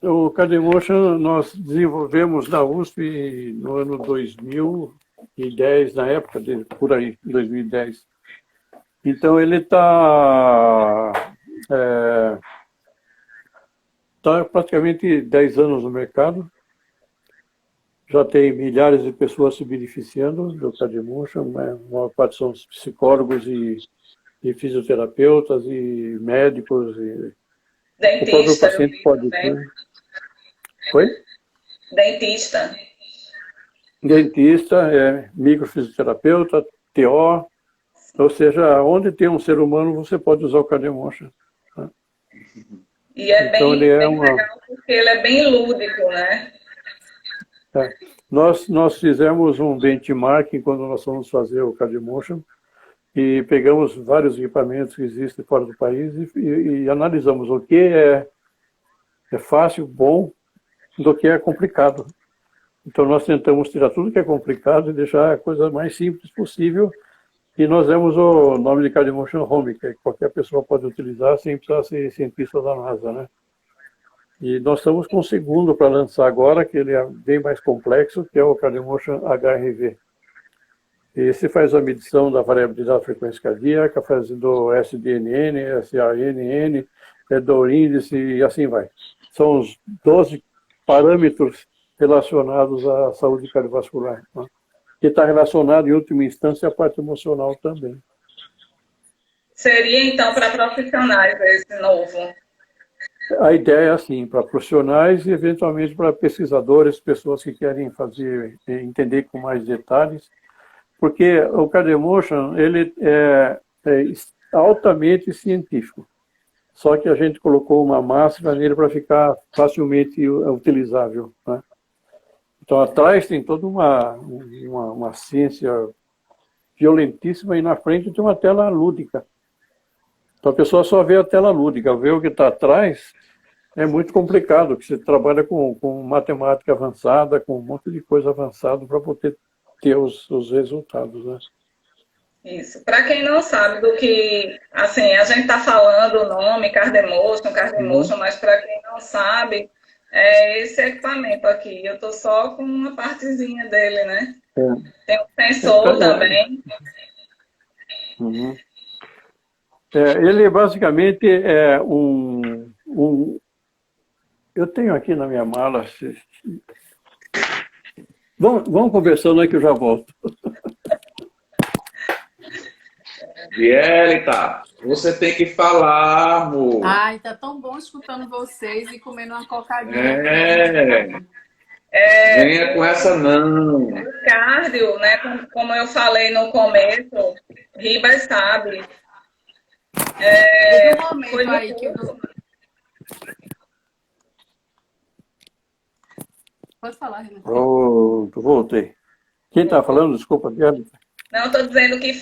O Cardio nós desenvolvemos na USP no ano 2010, na época, por aí, 2010. Então, ele está praticamente 10 anos no mercado. Já tem milhares de pessoas se beneficiando do Cardio, né? A maior parte são psicólogos e fisioterapeutas e médicos. E o próprio
Dentista, eu
paciente
vi
pode
também.
ter. Oi?
Dentista.
Dentista, microfisioterapeuta, TO, ou seja, onde tem um ser humano, você pode usar o Cardio. Né?
E é
Então,
bem legal porque ele é bem lúdico, né?
Nós fizemos um benchmarking quando nós fomos fazer o Cardio e pegamos vários equipamentos que existem fora do país e analisamos o que é fácil, bom, do que é complicado. Então, nós tentamos tirar tudo que é complicado e deixar a coisa mais simples possível. E nós demos o nome de Cardio Home, que qualquer pessoa pode utilizar sem precisar ser cientista da NASA, né? E nós estamos com o segundo para lançar agora, que ele é bem mais complexo, que é o Cardio HRV. Esse faz a medição da variabilidade da frequência cardíaca, faz do SDNN, SANN, do índice e assim vai. São os 12 parâmetros relacionados à saúde cardiovascular, né? Que está relacionado, em última instância, à parte emocional também.
Seria, então, para profissionais esse novo?
A ideia é assim, para profissionais e, eventualmente, para pesquisadores, pessoas que querem entender com mais detalhes, porque o Cardio ele é altamente científico. Só que a gente colocou uma máscara nele para ficar facilmente utilizável, né? Então, atrás tem toda uma ciência violentíssima e na frente tem uma tela lúdica. Então, a pessoa só vê a tela lúdica, vê o que está atrás é muito complicado, porque você trabalha com matemática avançada, com um monte de coisa avançada para poder ter os resultados, né?
Isso. Para quem não sabe do que, assim, a gente está falando o nome Cardiomotion, mas para quem não sabe, é esse equipamento aqui. Eu estou só com uma partezinha dele, né? Tem um sensor também.
Uhum. Ele basicamente é eu tenho aqui na minha mala. Vamos conversando aí que eu já volto.
Bielita, você tem que falar, amor.
Ai, tá tão bom escutando vocês e comendo uma cocadinha.
Venha com essa não.
O cardio, né, como eu falei no começo, Ribas sabe.
Teve um momento aí que Pode falar, Renata.
Voltei. Quem está falando? Desculpa, Bielita.
Não, estou dizendo que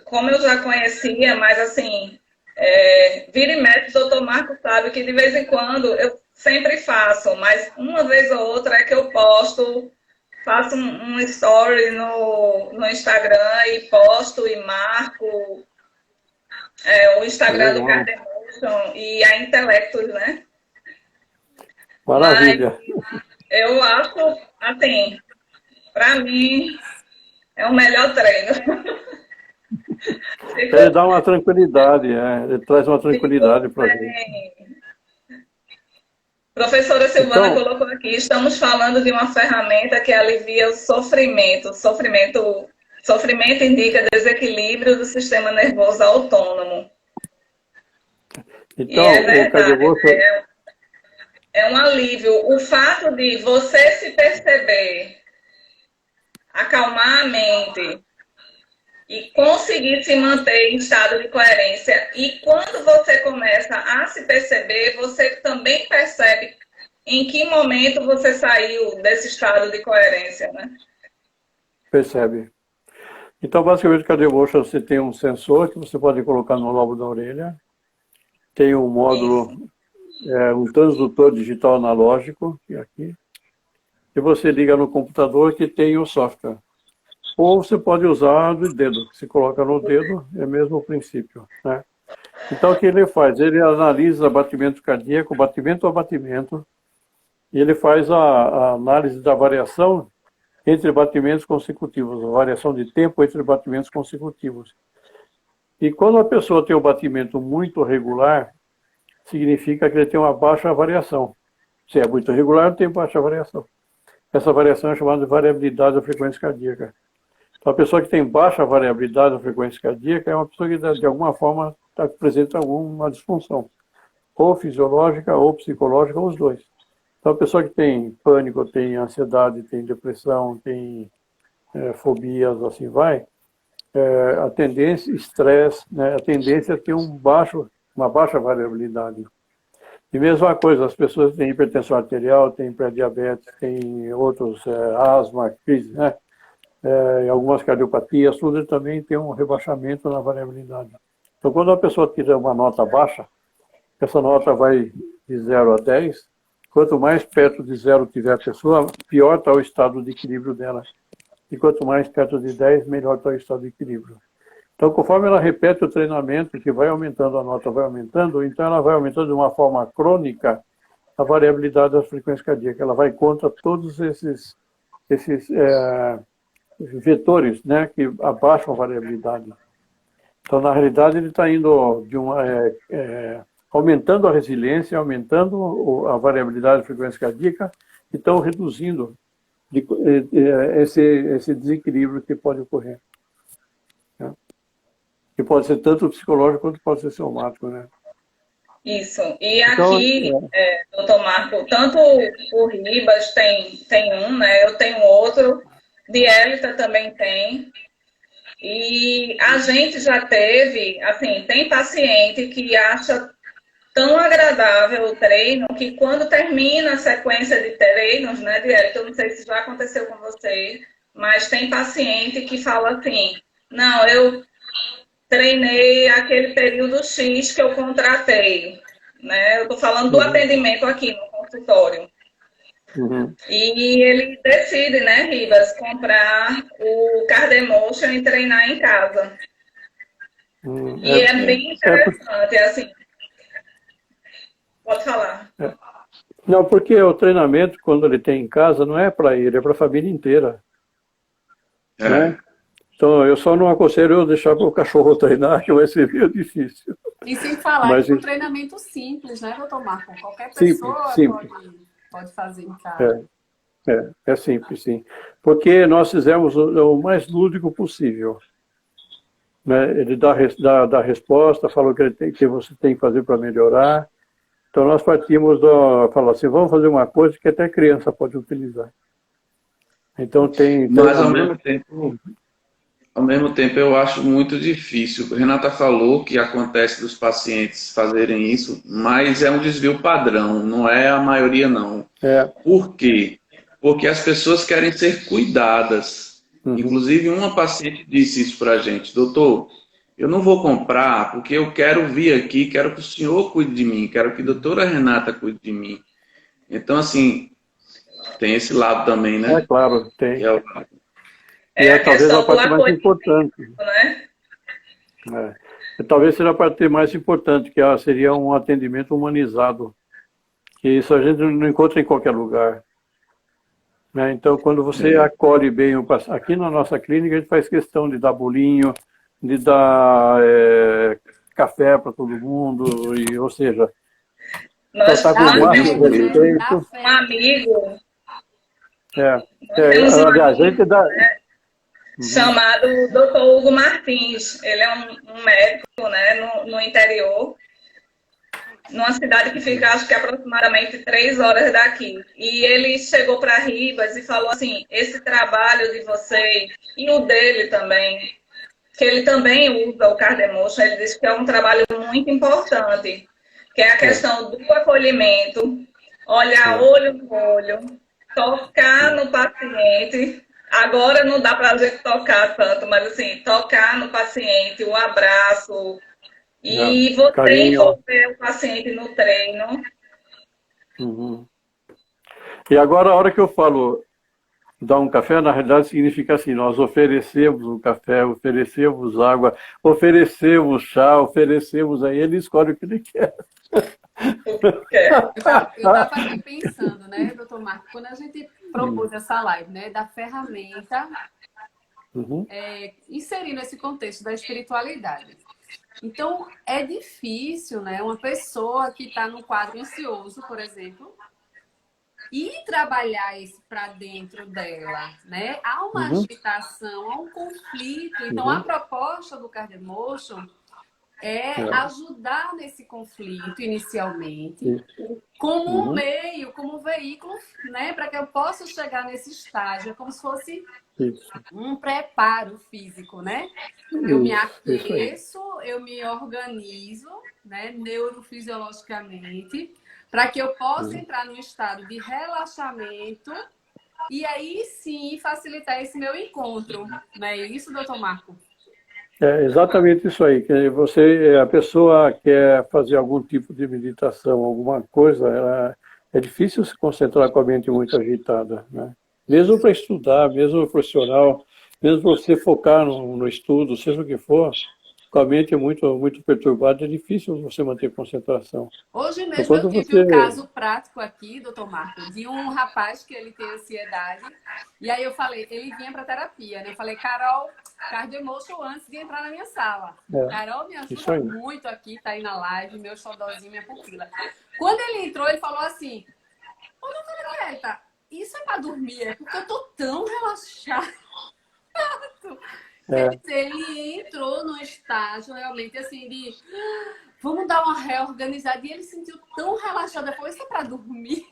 como eu já conhecia, mas assim, vira e mexe, o doutor Marco sabe que de vez em quando eu sempre faço, mas uma vez ou outra é que eu faço um story no Instagram e posto e marco o Instagram do Cardio e a Intelectus, né?
Maravilha.
Mas eu acho, assim, para mim, é o melhor treino.
Ele dá uma tranquilidade, ele traz uma tranquilidade para a gente.
Professora Silvana colocou aqui, estamos falando de uma ferramenta que alivia o sofrimento Sofrimento indica desequilíbrio do sistema nervoso autônomo.
Então,
e é verdade,
Cadê
é um alívio. O fato de você se perceber, acalmar a mente e conseguir se manter em estado de coerência. E quando você começa a se perceber, você também percebe em que momento você saiu desse estado de coerência, né?
Percebe. Então, basicamente, Cadê Motion, você tem um sensor que você pode colocar no lobo da orelha, tem um módulo, um transdutor digital analógico, que é aqui, e você liga no computador que tem o software. Ou você pode usar do dedo, você coloca no dedo, é o mesmo princípio, né? Então, o que ele faz? Ele analisa batimento cardíaco, batimento a batimento, e ele faz a análise da variação entre batimentos consecutivos, a variação de tempo entre batimentos consecutivos. E quando a pessoa tem um batimento muito regular, significa que ele tem uma baixa variação. Se é muito regular, tem baixa variação. Essa variação é chamada de variabilidade da frequência cardíaca. Então, a pessoa que tem baixa variabilidade da frequência cardíaca é uma pessoa que, de alguma forma, apresenta alguma disfunção, ou fisiológica, ou psicológica, ou os dois. Então, a pessoa que tem pânico, tem ansiedade, tem depressão, tem fobias, assim vai, a tendência, estresse, né, a tendência é ter uma baixa variabilidade. E mesma coisa, as pessoas que têm hipertensão arterial, têm pré-diabetes, têm outros, asma, crise, né? Algumas cardiopatias, tudo também tem um rebaixamento na variabilidade. Então, quando a pessoa tira uma nota baixa, essa nota vai de 0 a 10, quanto mais perto de 0 tiver a pessoa, pior está o estado de equilíbrio dela. E quanto mais perto de 10, melhor está o estado de equilíbrio. Então, conforme ela repete o treinamento, que vai aumentando, a nota vai aumentando, então ela vai aumentando de uma forma crônica a variabilidade da frequência cardíaca. Ela vai contra todos esses vetores, né, que abaixam a variabilidade. Então, na realidade, ele está indo de aumentando a resiliência, aumentando a variabilidade da frequência cardíaca e estão reduzindo esse desequilíbrio que pode ocorrer. Né? Que pode ser tanto psicológico quanto pode ser somático, né?
Isso. E aqui, então, doutor Marco, tanto o Ribas tem um, né? Eu tenho outro, Dielita também tem. E a gente já teve, assim, tem paciente que acha tão agradável o treino que quando termina a sequência de treinos, né, Dielita, eu não sei se já aconteceu com você, mas tem paciente que fala assim, não, eu treinei aquele período X que eu contratei, né? Eu estou falando do atendimento aqui no consultório.
Uhum.
E ele decide, né, Ribas, comprar o Cardemotion e treinar em casa. E é bem interessante, assim. Pode falar.
Não, porque o treinamento, quando ele tem em casa, não é para ele, é para a família inteira. Né? Então, eu só não aconselho eu deixar o cachorro treinar, que vai ser meio difícil.
E sem falar que é um treinamento simples, né, doutor Marco? Qualquer pessoa
simples.
Pode fazer em casa.
É simples, sim. Porque nós fizemos o mais lúdico possível. Né? Ele dá resposta, falou que você tem que fazer para melhorar. Então, nós partimos falar assim, vamos fazer uma coisa que até criança pode utilizar. Então,
Mas, ao mesmo tempo, eu acho muito difícil. A Renata falou que acontece dos pacientes fazerem isso, mas é um desvio padrão, não é a maioria, não. Por quê? Porque as pessoas querem ser cuidadas. Uhum. Inclusive, uma paciente disse isso para a gente, doutor, eu não vou comprar porque eu quero vir aqui, quero que o senhor cuide de mim, quero que a doutora Renata cuide de mim. Então, assim, tem esse lado também, né?
É claro, tem.
Que é o lado.
Talvez a parte mais importante.
Né?
Talvez seja a parte mais importante, que seria um atendimento humanizado. Que isso a gente não encontra em qualquer lugar. Né? Então, quando você acolhe bem o paciente, aqui na nossa clínica a gente faz questão de dar bolinho, de dar café para todo mundo, ou seja,
nós
com o máximo de respeito.
Um amigo.
Aliás, a gente dá.
chamado Dr. Hugo Martins. Ele é um médico, né, no interior, numa cidade que fica, acho que aproximadamente 3 horas daqui. E ele chegou para Ribas e falou assim, esse trabalho de vocês, e o dele também, que ele também usa o Cardemotion, ele disse que é um trabalho muito importante, que é a questão do acolhimento, olhar olho no olho, tocar no paciente. Agora não dá para a gente tocar tanto, mas assim, tocar no paciente, o abraço, e você
carinho.
envolver o paciente no treino.
Uhum. E agora, a hora que eu falo dar um café, na realidade significa assim, nós oferecemos um café, oferecemos água, oferecemos chá, oferecemos aí, ele escolhe o que ele quer.
Eu estava aqui pensando, né, doutor Marco, quando a gente propôs essa live, né, da ferramenta, inserindo esse contexto da espiritualidade. Então, é difícil, né, uma pessoa que está num quadro ansioso, por exemplo, e trabalhar isso para dentro dela, né? Há uma agitação, há um conflito. Então, a proposta do Cardemotion é ajudar nesse conflito inicialmente, como um meio, como um veículo, né, para que eu possa chegar nesse estágio, como se fosse um preparo físico, né? Eu me aqueço, eu me organizo, né, neurofisiologicamente, para que eu possa entrar num estado de relaxamento e aí sim facilitar esse meu encontro. Não é isso, doutor Marco?
É exatamente isso aí. Que a pessoa quer fazer algum tipo de meditação, alguma coisa, é difícil se concentrar com a mente muito agitada, né? Mesmo para estudar, mesmo profissional, mesmo você focar no estudo, seja o que for, com a mente muito, muito perturbada, é difícil você manter concentração.
Hoje mesmo eu tive um caso prático aqui, doutor Marco, de um rapaz que ele tem ansiedade, e aí eu falei, ele vinha para terapia, né? Eu falei, Carol, Cardemotion antes de entrar na minha sala. Carol me ajuda muito aqui, tá aí na live, meu xodózinho, minha pupila. Quando ele entrou, ele falou assim, ô, doutora Dieta, isso é para dormir, é porque eu tô tão relaxado. Ele entrou num estágio realmente assim de vamos dar uma reorganizada e ele se sentiu tão relaxado. Eu falei, isso é para dormir?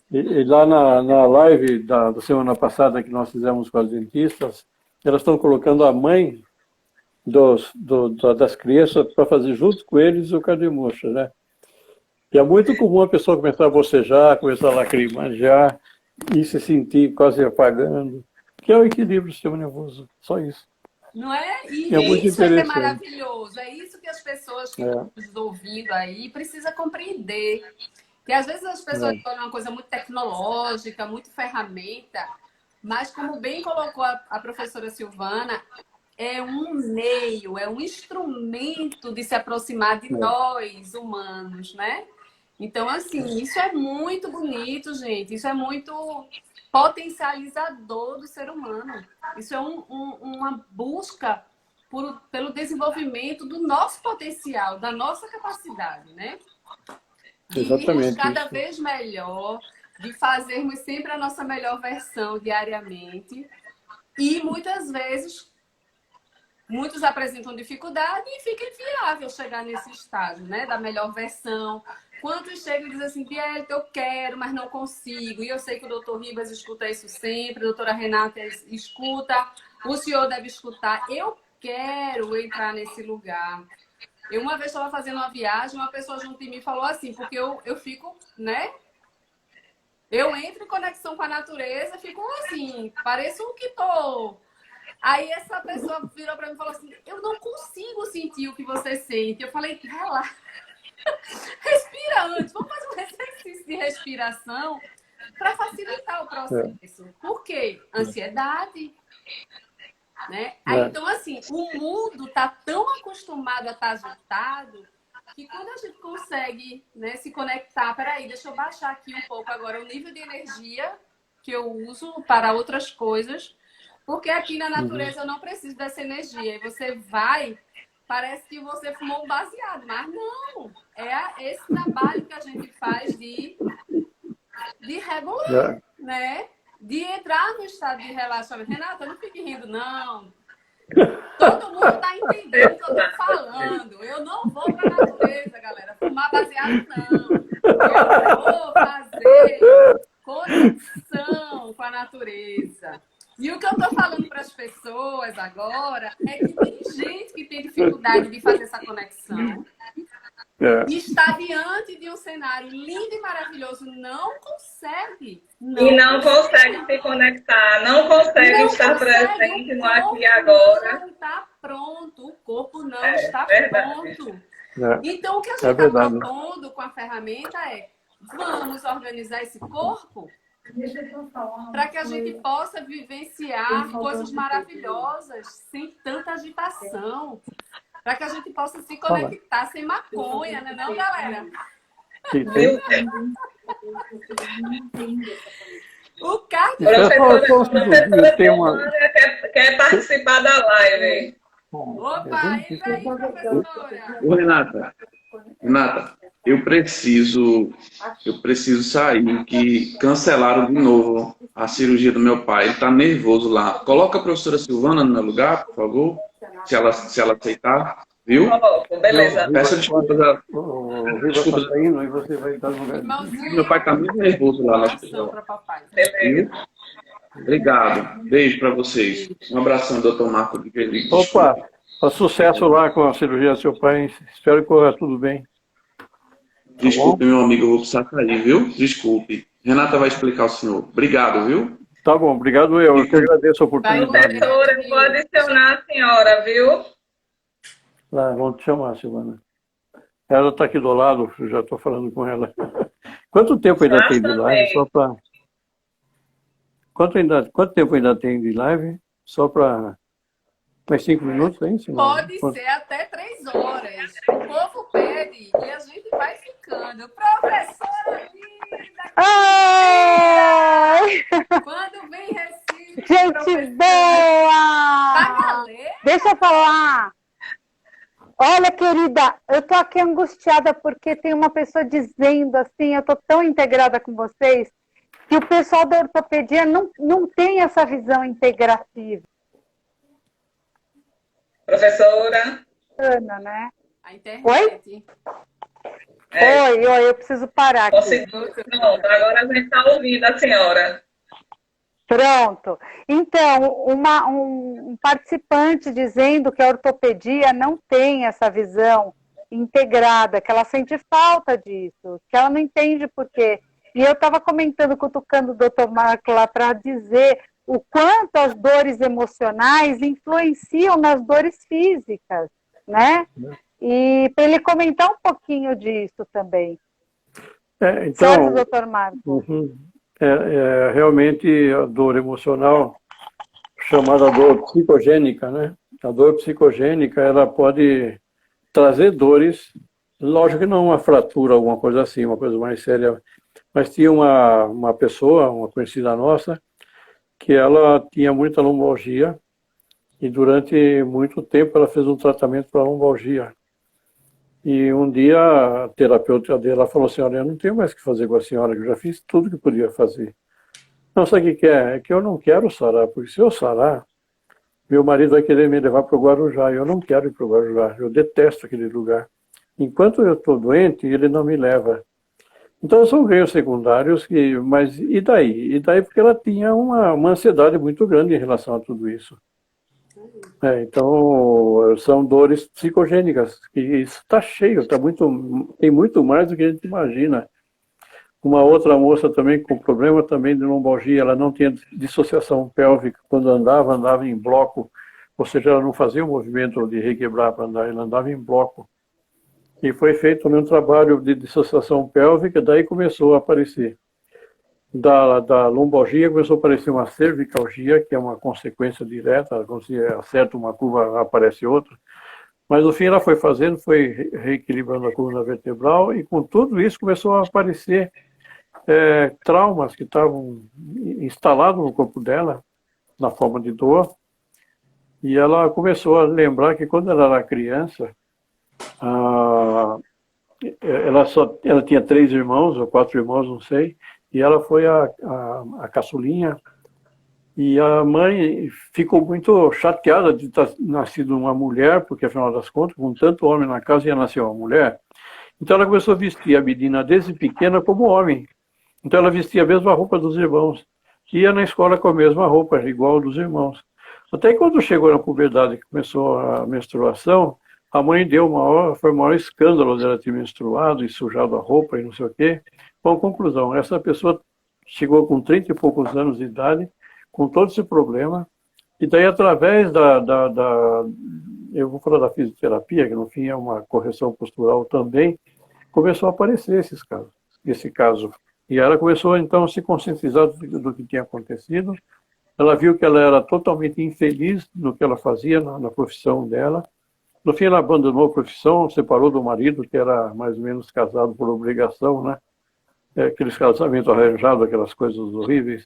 E lá na live da semana passada que nós fizemos com as dentistas, elas estão colocando a mãe das crianças para fazer junto com eles o Cardemotion, né? E é muito comum a pessoa começar a bocejar, começar a lacrimejar e se sentir quase apagando, que é o equilíbrio do sistema nervoso, só isso.
Não é? E
isso
é maravilhoso. É isso que as pessoas que estão nos ouvindo aí precisam compreender. Porque às vezes as pessoas falam uma coisa muito tecnológica, muito ferramenta, mas como bem colocou a professora Silvana, é um meio, é um instrumento de se aproximar de nós, humanos, né? Então, assim, isso é muito bonito, gente. Isso é muito potencializador do ser humano. Isso é uma busca pelo desenvolvimento do nosso potencial, da nossa capacidade, né? De irmos cada vez melhor, de fazermos sempre a nossa melhor versão diariamente. E muitas vezes, muitos apresentam dificuldade e fica inviável chegar nesse estágio, né? Da melhor versão. Quantos chegam e dizem assim, Bielita, eu quero, mas não consigo. E eu sei que o doutor Ribas escuta isso sempre, a doutora Renata escuta, o senhor deve escutar. Eu quero entrar nesse lugar. Eu uma vez estava fazendo uma viagem, uma pessoa junto de mim falou assim, porque eu fico, né? Eu entro em conexão com a natureza, fico assim, pareço um que tô... Aí essa pessoa virou para mim e falou assim, eu não consigo sentir o que você sente. Eu falei, relaxa. Respira antes, vamos fazer um exercício de respiração para facilitar o processo. Por quê? Ansiedade, né? Aí, então, assim, o mundo está tão acostumado a estar agitado que quando a gente consegue, né, se conectar... Peraí, deixa eu baixar aqui um pouco agora o nível de energia que eu uso para outras coisas, porque aqui na natureza eu não preciso dessa energia. E você vai... Parece que você fumou um baseado, mas não. É esse trabalho que a gente faz de regular, né? de entrar no estado de relaxamento. Renata, não fique rindo, não. Todo mundo está entendendo o que eu estou falando. Eu não vou para a natureza, galera. Fumar baseado, não. Eu vou fazer conexão com a natureza. E o que eu estou falando para as pessoas agora é que tem gente que tem dificuldade de fazer essa conexão. E está diante de um cenário lindo e maravilhoso, não consegue.
Não consegue se conectar, não consegue estar presente no aqui e agora.
Não está pronto, o corpo não está pronto. Então, o que a gente está propondo com a ferramenta é: vamos organizar esse corpo para que a gente possa vivenciar coisas maravilhosas sem tanta agitação. Para que a gente possa se conectar sem maconha, né, não, galera? O Carlos...
Quer participar da live.
Opa, entra aí, professora.
Ô, Renata, eu preciso sair, que cancelaram de novo a cirurgia do meu pai. Ele está nervoso lá. Coloca a professora Silvana no meu lugar, por favor. Se ela aceitar, viu?
Beleza.
Peço desculpas.
Desculpas aí, e você vai estar no lugar.
Meu pai está muito nervoso lá. Obrigado. Beijo para vocês. Um abração, doutor Marco de Felipe.
Opa, sucesso lá com a cirurgia do seu pai. Espero que corra tudo bem.
Desculpe, meu amigo, eu vou precisar sair, viu? Desculpe. Renata vai explicar ao senhor. Obrigado, viu?
Tá bom, obrigado eu que agradeço a oportunidade.
Professora, vou adicionar a senhora, viu?
Vamos te chamar, Silvana. Ela está aqui do lado, eu já estou falando com ela. Quanto tempo ainda tem de live? Só para... Quanto tempo ainda tem de live? Só para... Mais 5 minutos, hein, Silvana?
Pode ser até 3 horas. O povo pede e a gente vai ficando. Professora linda!
Ai!
Quando vem Recife...
Gente boa!
Tá,
deixa eu falar. Olha, querida, eu tô aqui angustiada porque tem uma pessoa dizendo assim, eu tô tão integrada com vocês, que o pessoal da ortopedia não tem essa visão integrativa.
Professora?
Ana, né?
A internet.
Oi? Oi, eu preciso parar aqui.
Pronto, agora a gente está ouvindo a senhora.
Pronto. Então, um participante dizendo que a ortopedia não tem essa visão integrada, que ela sente falta disso, que ela não entende por quê. E eu estava comentando, cutucando o doutor Marco lá para dizer o quanto as dores emocionais influenciam nas dores físicas, né? E para ele comentar um pouquinho disso também.
Então,
certo, doutor Marco?
Realmente a dor emocional, chamada dor psicogênica, né? A dor psicogênica, ela pode trazer dores, lógico que não uma fratura, alguma coisa assim, uma coisa mais séria, mas tinha uma pessoa, uma conhecida nossa, que ela tinha muita lombalgia e durante muito tempo ela fez um tratamento para lombalgia. E um dia a terapeuta dela falou assim, olha, eu não tenho mais o que fazer com a senhora, que eu já fiz tudo que podia fazer. Não, sabe o que é? É que eu não quero sarar, porque se eu sarar, meu marido vai querer me levar para o Guarujá, e eu não quero ir para o Guarujá, eu detesto aquele lugar. Enquanto eu estou doente, ele não me leva. Então são ganhos secundários, mas e daí? E daí porque ela tinha uma ansiedade muito grande em relação a tudo isso. Então, são dores psicogênicas, que isso está cheio, tem muito mais do que a gente imagina. Uma outra moça também com problema também de lombalgia, ela não tinha dissociação pélvica, quando andava em bloco, ou seja, ela não fazia o movimento de requebrar para andar, ela andava em bloco. E foi feito um trabalho de dissociação pélvica, daí começou a aparecer. Da lombalgia começou a aparecer uma cervicalgia, que é uma consequência direta, quando se acerta uma curva, aparece outra. Mas no fim ela foi fazendo, foi reequilibrando a coluna vertebral, e com tudo isso começou a aparecer traumas que estavam instalados no corpo dela, na forma de dor. E ela começou a lembrar que quando ela era criança, ela tinha 3 irmãos, ou 4 irmãos, não sei, e ela foi a caçulinha, E a mãe ficou muito chateada de ter nascido uma mulher, porque, afinal das contas, com tanto homem na casa, ia nascer uma mulher. Então ela começou a vestir a menina desde pequena como homem. Então ela vestia a mesma roupa dos irmãos. Ia na escola com a mesma roupa, igual dos irmãos. Até que quando chegou na puberdade, que começou a menstruação, a mãe foi o maior escândalo dela ter menstruado e sujado a roupa e não sei o quê. Bom, conclusão, essa pessoa chegou com 30 e poucos anos de idade, com todo esse problema, e daí através eu vou falar da fisioterapia, que no fim é uma correção postural também, começou a aparecer esse caso. E ela começou então a se conscientizar do que tinha acontecido. Ela viu que ela era totalmente infeliz no que ela fazia, na profissão dela. No fim ela abandonou a profissão, separou do marido, que era mais ou menos casado por obrigação, né? Aqueles casamentos arranjados, aquelas coisas horríveis.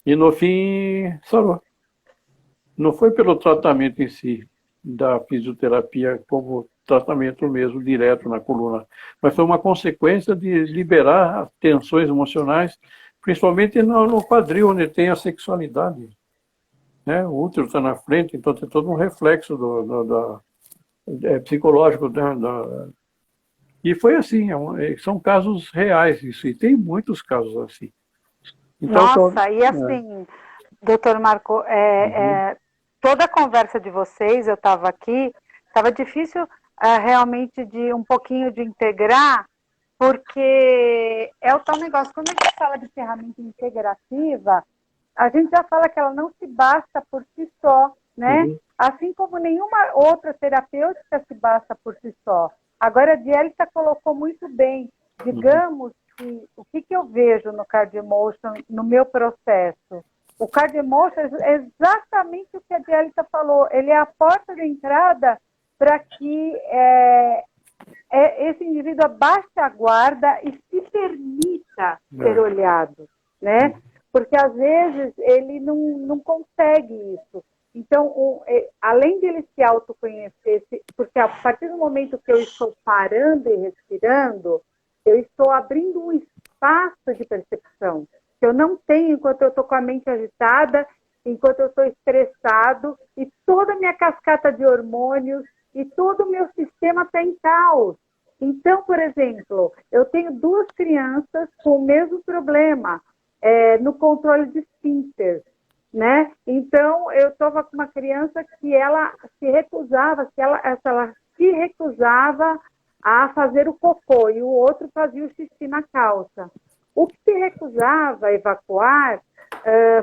E no fim, sarou. Não foi pelo tratamento em si, da fisioterapia como tratamento mesmo, direto na coluna, mas foi uma consequência de liberar tensões emocionais, principalmente no quadril, onde tem a sexualidade. Né? O útero está na frente, então tem todo um reflexo psicológico. E foi assim, são casos reais isso, e tem muitos casos assim. Então,
nossa, e assim, doutor Marco, toda a conversa de vocês, eu estava aqui, estava difícil realmente de um pouquinho de integrar, porque é o tal negócio, quando a gente fala de ferramenta integrativa, a gente já fala que ela não se basta por si só, né?
Uhum.
Assim como nenhuma outra terapêutica se basta por si só. Agora, a Dielita colocou muito bem, digamos que o que eu vejo no CardioEmotion, no meu processo, o CardioEmotion é exatamente o que a Dielita falou, ele é a porta de entrada para que esse indivíduo abaixe a guarda e se permita ser olhado, né? Porque às vezes ele não consegue isso. Então, além de ele se autoconhecer, porque a partir do momento que eu estou parando e respirando, eu estou abrindo um espaço de percepção que eu não tenho enquanto eu estou com a mente agitada, enquanto eu estou estressado, e toda a minha cascata de hormônios e todo o meu sistema está em caos. Então, por exemplo, eu tenho 2 crianças com o mesmo problema no controle de esfíncter, né? Então, eu estava com uma criança que ela se recusava, ela se recusava a fazer o cocô, e o outro fazia o xixi na calça. O que se recusava a evacuar,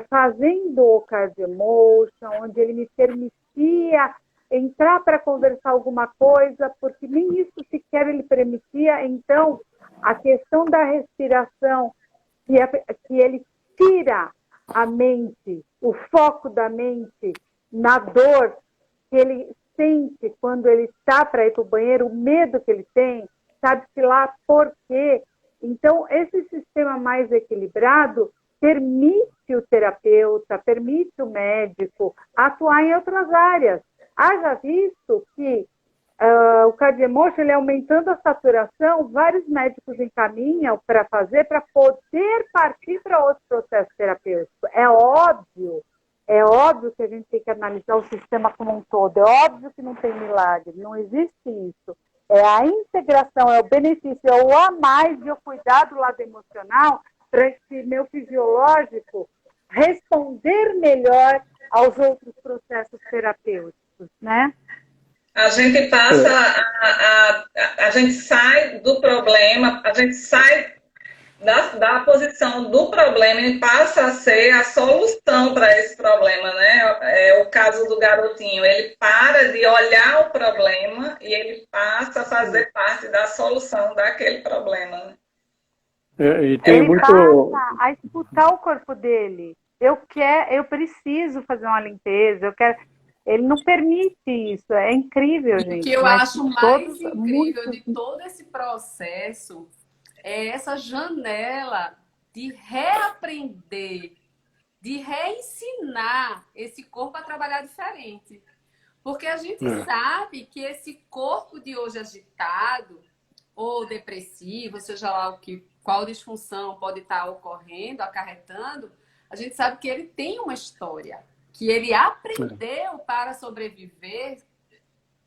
fazendo o CardioEmotion, onde ele me permitia entrar para conversar alguma coisa, porque nem isso sequer ele permitia. Então, a questão da respiração, que ele tira a mente, o foco da mente na dor que ele sente quando ele está para ir para o banheiro, o medo que ele tem, sabe-se lá por quê. Então, esse sistema mais equilibrado permite o terapeuta, permite o médico atuar em outras áreas. Haja visto que o CardioEmotion, ele aumentando a saturação, vários médicos encaminham para poder partir para outro processo terapêutico. É óbvio que a gente tem que analisar o sistema como um todo, é óbvio que não tem milagre, não existe isso. É a integração, é o benefício, é o a mais de eu cuidar do lado emocional para esse meu fisiológico responder melhor aos outros processos terapêuticos, né?
A gente passa, a gente sai do problema, a gente sai da posição do problema e passa a ser a solução para esse problema, né? É o caso do garotinho, ele para de olhar o problema e ele passa a fazer parte da solução daquele problema, né?
E tem
ele
muito...
passa a escutar o corpo dele. Eu preciso fazer uma limpeza, eu quero... Ele não permite isso, é incrível, gente.
O que eu acho mais incrível de todo esse processo é essa janela de reaprender, de reensinar esse corpo a trabalhar diferente. Porque a gente sabe que esse corpo de hoje agitado ou depressivo, seja lá qual disfunção pode estar ocorrendo, acarretando, a gente sabe que ele tem uma história, que ele aprendeu para sobreviver,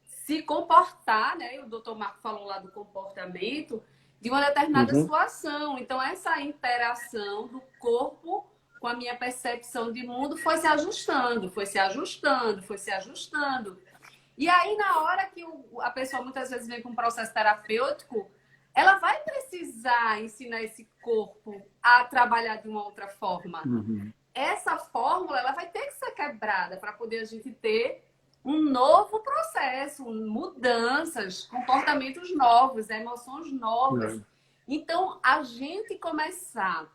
se comportar, né? O doutor Marco falou lá do comportamento, de uma determinada situação. Então, essa interação do corpo com a minha percepção de mundo foi se ajustando, foi se ajustando, foi se ajustando. E aí, na hora que a pessoa muitas vezes vem com um processo terapêutico, ela vai precisar ensinar esse corpo a trabalhar de uma outra forma. Essa fórmula, ela vai ter que ser quebrada para poder a gente ter um novo processo, mudanças, comportamentos novos, emoções novas. Então, a gente começar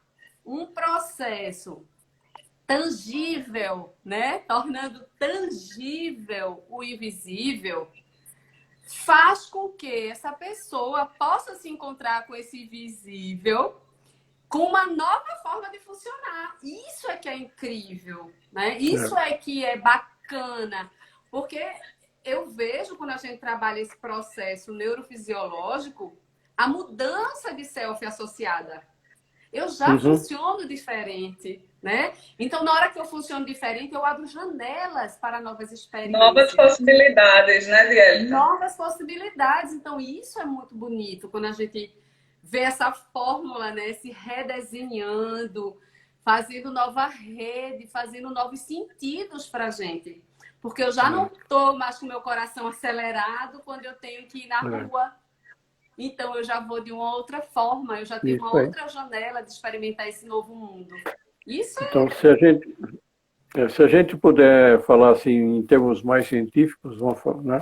um processo tangível, né? Tornando tangível o invisível, faz com que essa pessoa possa se encontrar com esse invisível com uma nova forma de funcionar. Isso é que é incrível, né? Isso é que é bacana. Porque eu vejo, quando a gente trabalha esse processo neurofisiológico, a mudança de self associada. Eu já funciono diferente, né? Então, na hora que eu funciono diferente, eu abro janelas para novas experiências.
Novas possibilidades, né, Dielita?
Novas possibilidades. Então, isso é muito bonito, quando a gente vê essa fórmula, né, se redesenhando, fazendo nova rede, fazendo novos sentidos para a gente. Porque eu já não estou mais com o meu coração acelerado quando eu tenho que ir na rua. Então, eu já vou de uma outra forma, eu já tenho uma outra janela de experimentar esse novo mundo. Isso
então, se a gente puder falar assim, em termos mais científicos, vamos falar, né?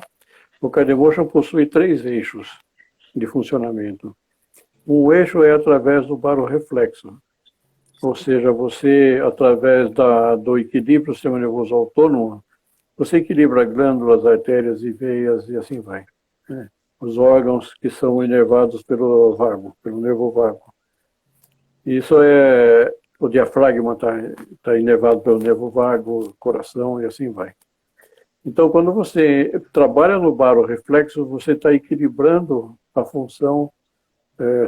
O Kaidemotion possui 3 eixos de funcionamento. Um eixo é através do baroreflexo, ou seja, você, através do equilíbrio do sistema nervoso autônomo, você equilibra glândulas, artérias e veias e assim vai, né? Os órgãos que são inervados pelo vago, pelo nervo vago. Isso é... O diafragma está inervado pelo nervo vago, coração e assim vai. Então, quando você trabalha no baroreflexo, você está equilibrando a função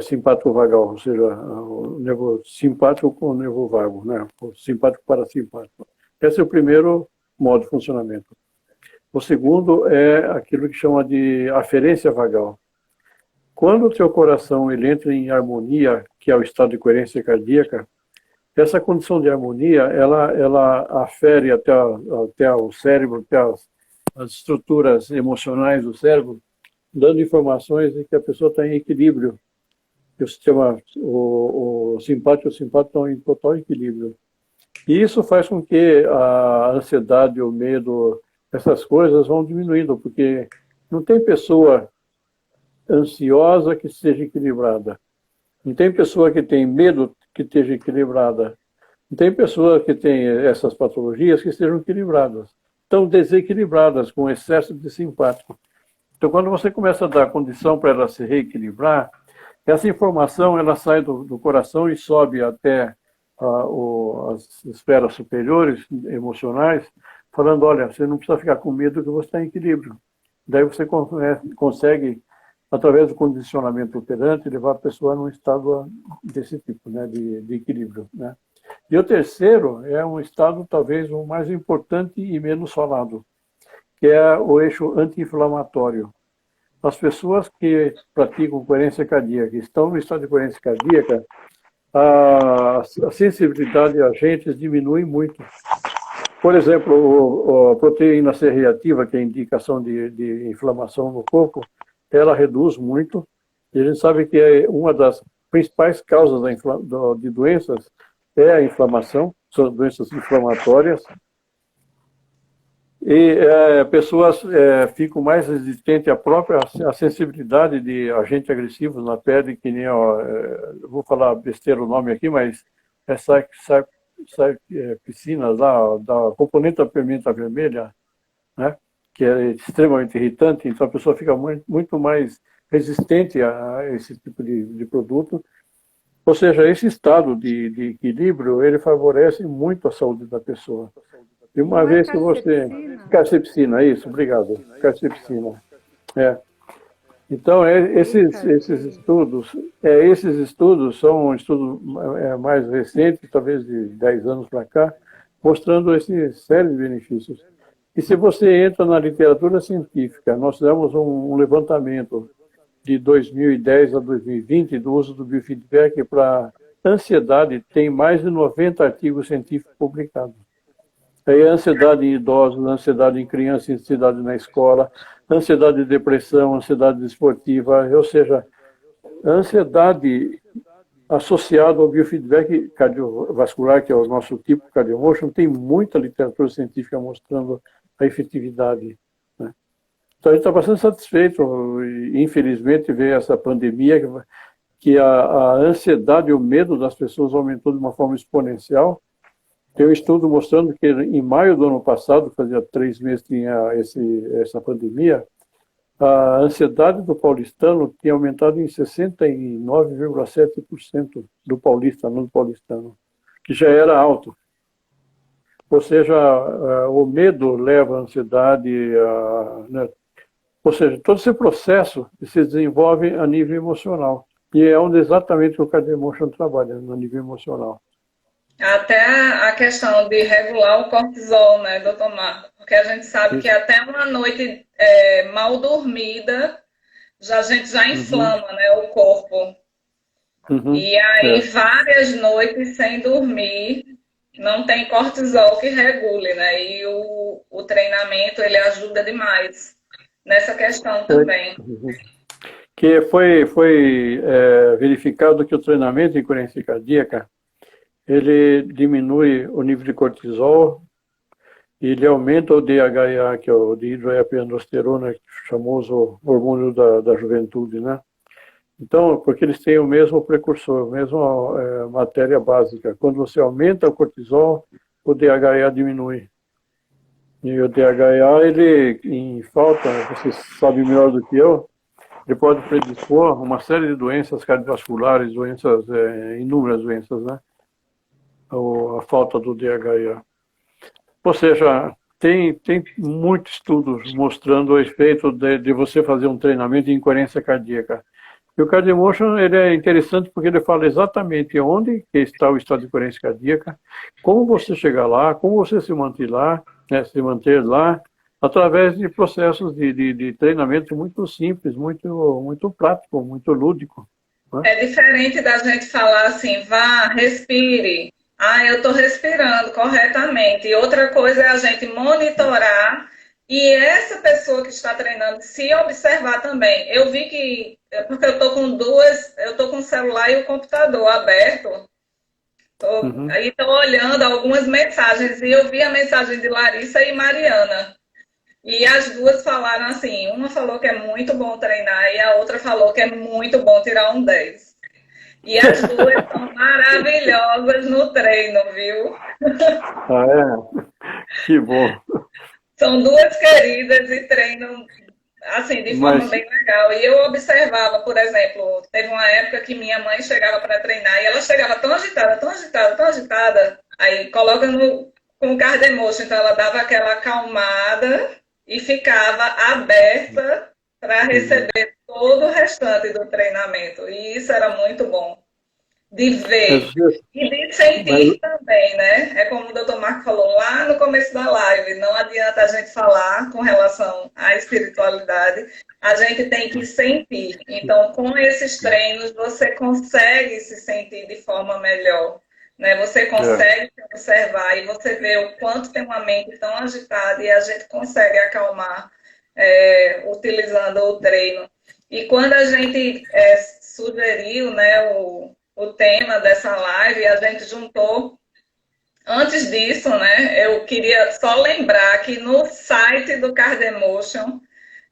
simpático-vagal, ou seja, o nervo simpático com o nervo vago, né? O simpático parasimpático. Esse é o primeiro modo de funcionamento. O segundo é aquilo que chama de aferência vagal. Quando o seu coração ele entra em harmonia, que é o estado de coerência cardíaca, essa condição de harmonia, ela afere até o cérebro, até as estruturas emocionais do cérebro, dando informações de que a pessoa está em equilíbrio. Que o sistema, o simpático e o simpático estão em total equilíbrio. E isso faz com que a ansiedade, o medo, essas coisas vão diminuindo, porque não tem pessoa ansiosa que esteja equilibrada. Não tem pessoa que tem medo que esteja equilibrada. Não tem pessoa que tem essas patologias que estejam equilibradas. Estão desequilibradas, com excesso de simpático. Então, quando você começa a dar condição para ela se reequilibrar, essa informação ela sai do coração e sobe até as esferas superiores, emocionais, falando, olha, você não precisa ficar com medo que você está em equilíbrio. Daí você consegue, através do condicionamento operante, levar a pessoa num estado desse tipo, né, de equilíbrio, né? E o terceiro é um estado talvez o mais importante e menos falado, que é o eixo anti-inflamatório. As pessoas que praticam coerência cardíaca, estão no estado de coerência cardíaca, a sensibilidade a agentes diminui muito. Por exemplo, a proteína C reativa, que é a indicação de inflamação no corpo, ela reduz muito. E a gente sabe que uma das principais causas de doenças é a inflamação, são doenças inflamatórias. E pessoas ficam mais resistentes à sensibilidade de agentes agressivos na pele, que nem, vou falar besteira o nome aqui, mas piscinas lá, da componente da pimenta vermelha, né, que é extremamente irritante, então a pessoa fica muito mais resistente a esse tipo de produto. Ou seja, esse estado de equilíbrio, ele favorece muito a saúde da pessoa. E uma vez que você... Carcepsina, isso, obrigado. Carcepsina. Então, esses estudos são estudos mais recentes, talvez de 10 anos para cá, mostrando esse série de benefícios. E se você entra na literatura científica, nós fizemos um levantamento de 2010 a 2020 do uso do biofeedback para ansiedade, tem mais de 90 artigos científicos publicados. Aí ansiedade em idosos, ansiedade em crianças, ansiedade na escola, ansiedade de depressão, ansiedade esportiva, ou seja, ansiedade associada ao biofeedback cardiovascular, que é o nosso tipo CardioMotion, tem muita literatura científica mostrando a efetividade. Né? Então a gente está bastante satisfeito, e, infelizmente, ver essa pandemia, que a ansiedade e o medo das pessoas aumentou de uma forma exponencial. Tem um estudo mostrando que em maio do ano passado, fazia 3 meses que tinha essa pandemia, a ansiedade do paulistano tinha aumentado em 69,7% do paulista, não do paulistano, que já era alto. Ou seja, o medo leva à ansiedade, né? Ou seja, todo esse processo se desenvolve a nível emocional. E é onde exatamente o CardioMotion trabalha, no nível emocional.
Até a questão de regular o cortisol, né, doutor Marco? Porque a gente sabe que até uma noite mal dormida, a gente já inflama, né, o corpo. E aí, várias noites sem dormir, não tem cortisol que regule, né? E o treinamento, ele ajuda demais nessa questão também.
Que foi verificado que o treinamento em coerência cardíaca, ele diminui o nível de cortisol, e ele aumenta o DHA, que é o dihidroepiandrosterona, famoso hormônio da juventude, né? Então, porque eles têm o mesmo precursor, a mesma matéria básica. Quando você aumenta o cortisol, o DHA diminui. E o DHA, ele, em falta, você sabe melhor do que eu, ele pode predispor uma série de doenças cardiovasculares, inúmeras doenças, né? A falta do DHA. Ou seja, tem muitos estudos mostrando o efeito de você fazer um treinamento de incoerência cardíaca. E o CardioMotion, ele é interessante porque ele fala exatamente onde está o estado de incoerência cardíaca, como você chegar lá, como você se manter lá, né, através de processos de treinamento muito simples, muito prático, muito lúdico. Né?
É diferente da gente falar assim, vá, respire. Eu estou respirando corretamente. E outra coisa é a gente monitorar e essa pessoa que está treinando se observar também. Eu vi que, porque eu estou com o celular e o computador aberto, aí estou olhando algumas mensagens e eu vi a mensagem de Larissa e Mariana. E as duas falaram assim, uma falou que é muito bom treinar e a outra falou que é muito bom tirar um 10. E as duas são maravilhosas no treino, viu?
Que bom.
São duas queridas e treinam assim, de forma bem legal. E eu observava, por exemplo, teve uma época que minha mãe chegava para treinar e ela chegava tão agitada, tão agitada, tão agitada. Aí coloca com o CardioMotion, então ela dava aquela acalmada e ficava aberta para receber todo o restante do treinamento. E isso era muito bom de ver e de sentir também, né? É como o doutor Marco falou lá no começo da live, não adianta a gente falar com relação à espiritualidade, a gente tem que sentir. Então, com esses treinos, você consegue se sentir de forma melhor, né? Você consegue se observar e você vê o quanto tem uma mente tão agitada e a gente consegue acalmar utilizando o treino. E quando a gente sugeriu, né, o tema dessa live, a gente juntou. Antes disso, né, eu queria só lembrar que no site do CardioMotion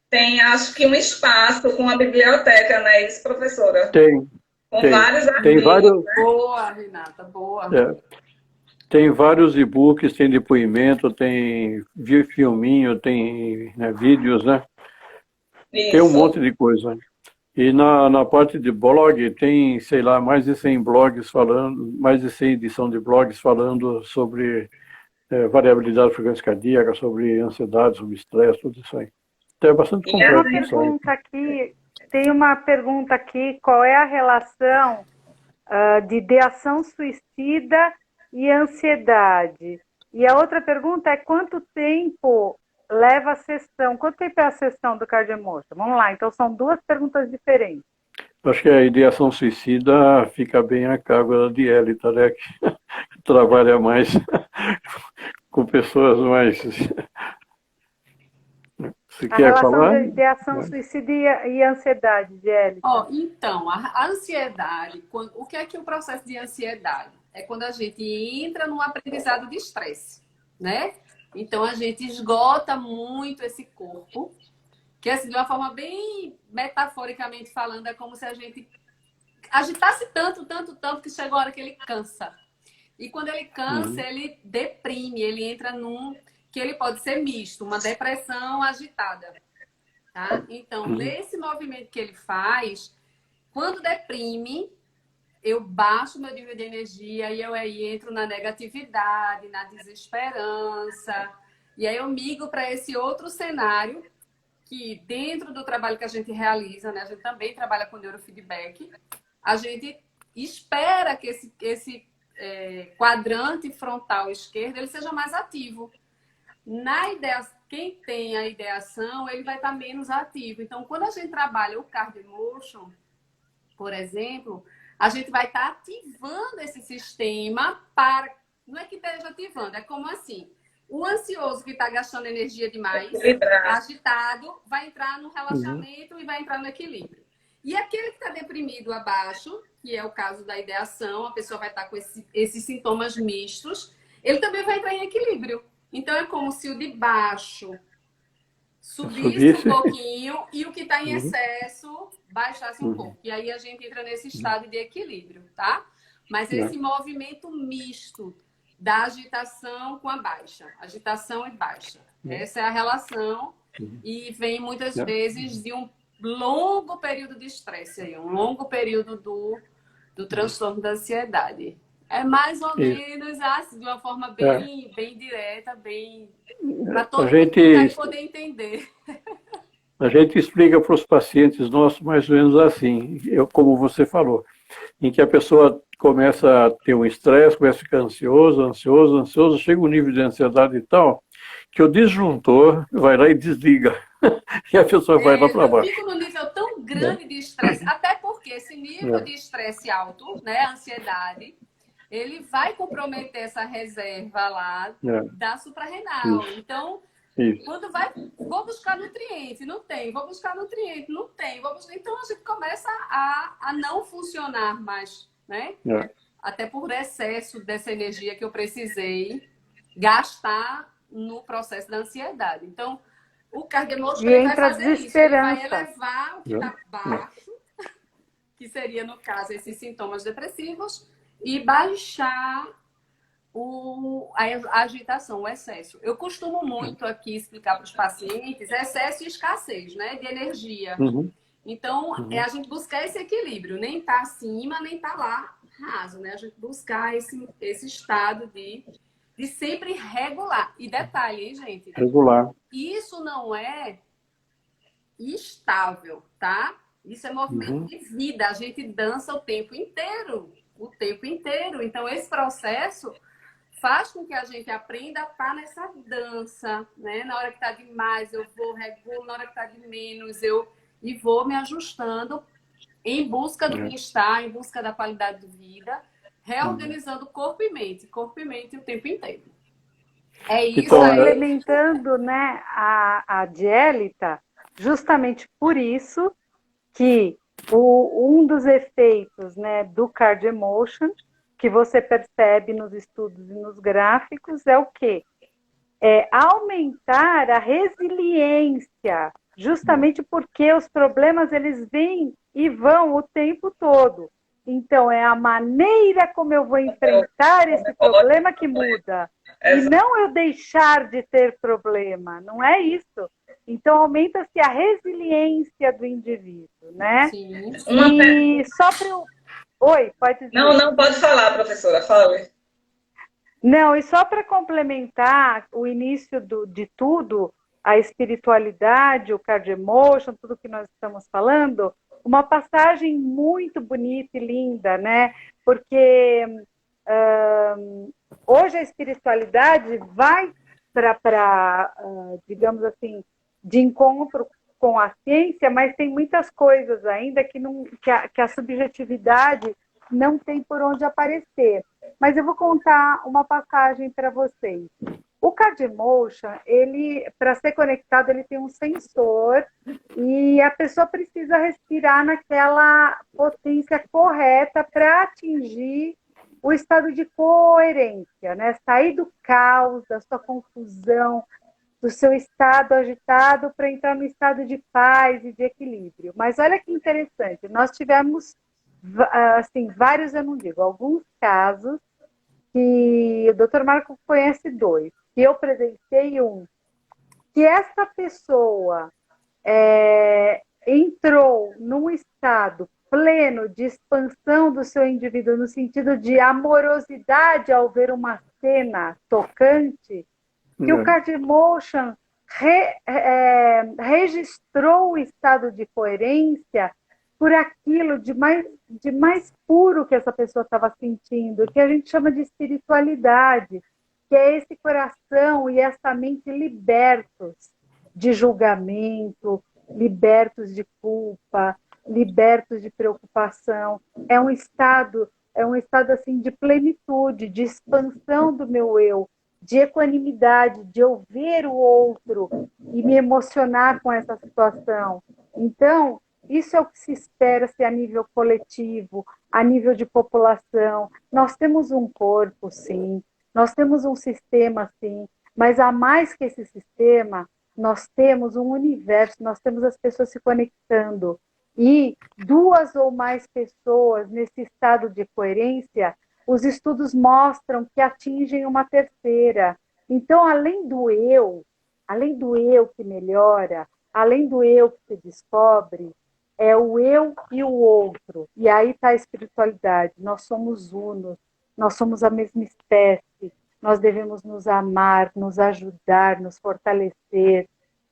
tem, acho que, um espaço com a biblioteca, não é isso, professora?
Tem.
Com vários artigos.
Tem vários...
Né? Boa, Renata, boa.
Tem vários e-books, tem depoimento, tem filminho, tem vídeos, né? Isso. Tem um monte de coisa. E na parte de blog, tem, sei lá, mais de 100 blogs falando, mais de 100 edições de blogs falando sobre variabilidade da frequência cardíaca, sobre ansiedade, sobre estresse, tudo isso aí. Então é bastante complexo.
Uma pergunta aqui Tem uma pergunta aqui, qual é a relação de ideação suicida e ansiedade? E a outra pergunta é quanto tempo leva a sessão? Quanto tempo é a sessão do Cardiomotion? Vamos lá, então são duas perguntas diferentes.
Acho que a ideação suicida fica bem a cargo da Dielita, né? Que trabalha mais com pessoas mais... Você
A
quer
relação
falar?
de ideação suicida e ansiedade, Dielita.
Então, a ansiedade, o que é que o processo de ansiedade? É quando a gente entra num aprendizado de estresse, né? Então, a gente esgota muito esse corpo, que assim, de uma forma bem metaforicamente falando, é como se a gente agitasse tanto, que chega a hora que ele cansa. E quando ele cansa, ele deprime, ele entra num... que ele pode ser misto, uma depressão agitada. Tá? Então, nesse movimento que ele faz, quando deprime, eu baixo meu nível de energia e eu aí entro na negatividade, na desesperança. E aí eu migro para esse outro cenário que dentro do trabalho que a gente realiza, né, a gente também trabalha com neurofeedback, a gente espera que esse quadrante frontal esquerdo ele seja mais ativo. Na ideia, quem tem a ideação, ele vai estar menos ativo. Então, quando a gente trabalha o Cardiomotion, por exemplo, a gente vai estar ativando esse sistema para... Não é que esteja ativando, é como assim... O ansioso que está gastando energia demais, agitado, vai entrar no relaxamento e vai entrar no equilíbrio. E aquele que está deprimido abaixo, que é o caso da ideação, a pessoa vai estar com esses sintomas mistos, ele também vai entrar em equilíbrio. Então, é como se o de baixo subisse um pouquinho e o que está em excesso baixasse um pouco. E aí a gente entra nesse estado de equilíbrio, tá? Mas esse movimento misto da agitação com a baixa. Agitação e baixa. Essa é a relação e vem muitas vezes de um longo período de estresse, aí, um longo período do transtorno da ansiedade. É mais ou menos assim, de uma forma bem direta, bem... para todo mundo poder entender.
A gente explica para os pacientes nossos mais ou menos assim, como você falou, em que a pessoa começa a ter um estresse, começa a ficar ansioso, chega um nível de ansiedade e tal, que o disjuntor vai lá e desliga. E a pessoa vai lá para baixo.
Fica num nível tão grande de estresse, até porque esse nível de estresse alto, né, a ansiedade, ele vai comprometer essa reserva lá da suprarrenal. Então, quando vou buscar nutriente, não tem. Vou buscar nutriente, não tem. Então, a gente começa a não funcionar mais, né? Até por excesso dessa energia que eu precisei gastar no processo da ansiedade. Então, o Cardiomotion vai fazer isso. Ele vai elevar o que está baixo, que seria, no caso, esses sintomas depressivos, e baixar a agitação, o excesso. Eu costumo muito aqui explicar para os pacientes excesso e escassez, né, de energia. Então, é a gente buscar esse equilíbrio, nem tá acima, nem tá lá raso, né? A gente buscar esse estado de sempre regular. E detalhe, hein, gente?
Regular.
Isso não é estável, tá? Isso é movimento de vida. A gente dança o tempo inteiro. Então, esse processo faz com que a gente aprenda a estar nessa dança, né? Na hora que está demais, eu vou regulo, na hora que está de menos, e vou me ajustando em busca do bem-estar, em busca da qualidade de vida, reorganizando corpo e mente o tempo inteiro. É isso
então,
aí.
Complementando, né, a Dielita, justamente por isso que um dos efeitos, né, do Cardiomotion, que você percebe nos estudos e nos gráficos, é o quê? É aumentar a resiliência, justamente porque os problemas eles vêm e vão o tempo todo. Então, é a maneira como eu vou enfrentar esse problema que muda. E não eu deixar de ter problema, não é isso. Então, aumenta-se a resiliência do indivíduo, né?
Sim.
E só para eu... Oi, pode dizer.
Não, pode falar, professora, fale.
Não, e só para complementar o início de tudo, a espiritualidade, o cardioemotion, tudo que nós estamos falando, uma passagem muito bonita e linda, né? Porque hoje a espiritualidade vai para, digamos assim, de encontro com a ciência, mas tem muitas coisas ainda que a subjetividade não tem por onde aparecer. Mas eu vou contar uma passagem para vocês. O cardioemotion, para ser conectado, ele tem um sensor e a pessoa precisa respirar naquela potência correta para atingir o estado de coerência, né? Sair do caos, da sua confusão, do seu estado agitado para entrar no estado de paz e de equilíbrio. Mas olha que interessante, nós tivemos, assim, vários, eu não digo, alguns casos que o Dr. Marco conhece 2, que eu presenciei um, que essa pessoa entrou num estado pleno de expansão do seu indivíduo, no sentido de amorosidade ao ver uma cena tocante, que o cardioemotion registrou o estado de coerência por aquilo de mais puro que essa pessoa estava sentindo, que a gente chama de espiritualidade, que é esse coração e essa mente libertos de julgamento, libertos de culpa, libertos de preocupação. É um estado assim de plenitude, de expansão do meu eu, de equanimidade, de eu ver o outro e me emocionar com essa situação. Então, isso é o que se espera ser a nível coletivo, a nível de população. Nós temos um corpo, sim, nós temos um sistema, sim, mas há mais que esse sistema, nós temos um universo, nós temos as pessoas se conectando. E 2 ou mais pessoas nesse estado de coerência, os estudos mostram que atingem uma terceira. Então, além do eu que melhora, além do eu que se descobre, é o eu e o outro. E aí está a espiritualidade. Nós somos unos, nós somos a mesma espécie, nós devemos nos amar, nos ajudar, nos fortalecer.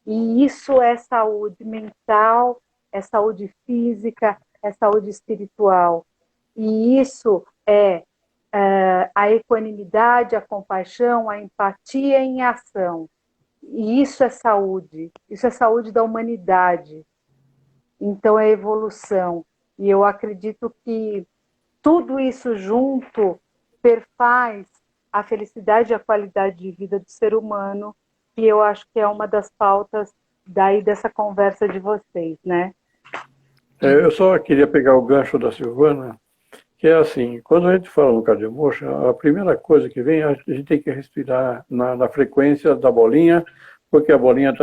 E isso é saúde mental, é saúde física, é saúde espiritual. E isso é a equanimidade, a compaixão, a empatia em ação. E isso é saúde da humanidade. Então é evolução. E eu acredito que tudo isso junto perfaz a felicidade e a qualidade de vida do ser humano, e eu acho que é uma das pautas dessa conversa de vocês, né?
Eu só queria pegar o gancho da Silvana, que é assim, quando a gente fala no cardioemotion, a primeira coisa que vem, a gente tem que respirar na frequência da bolinha, porque a bolinha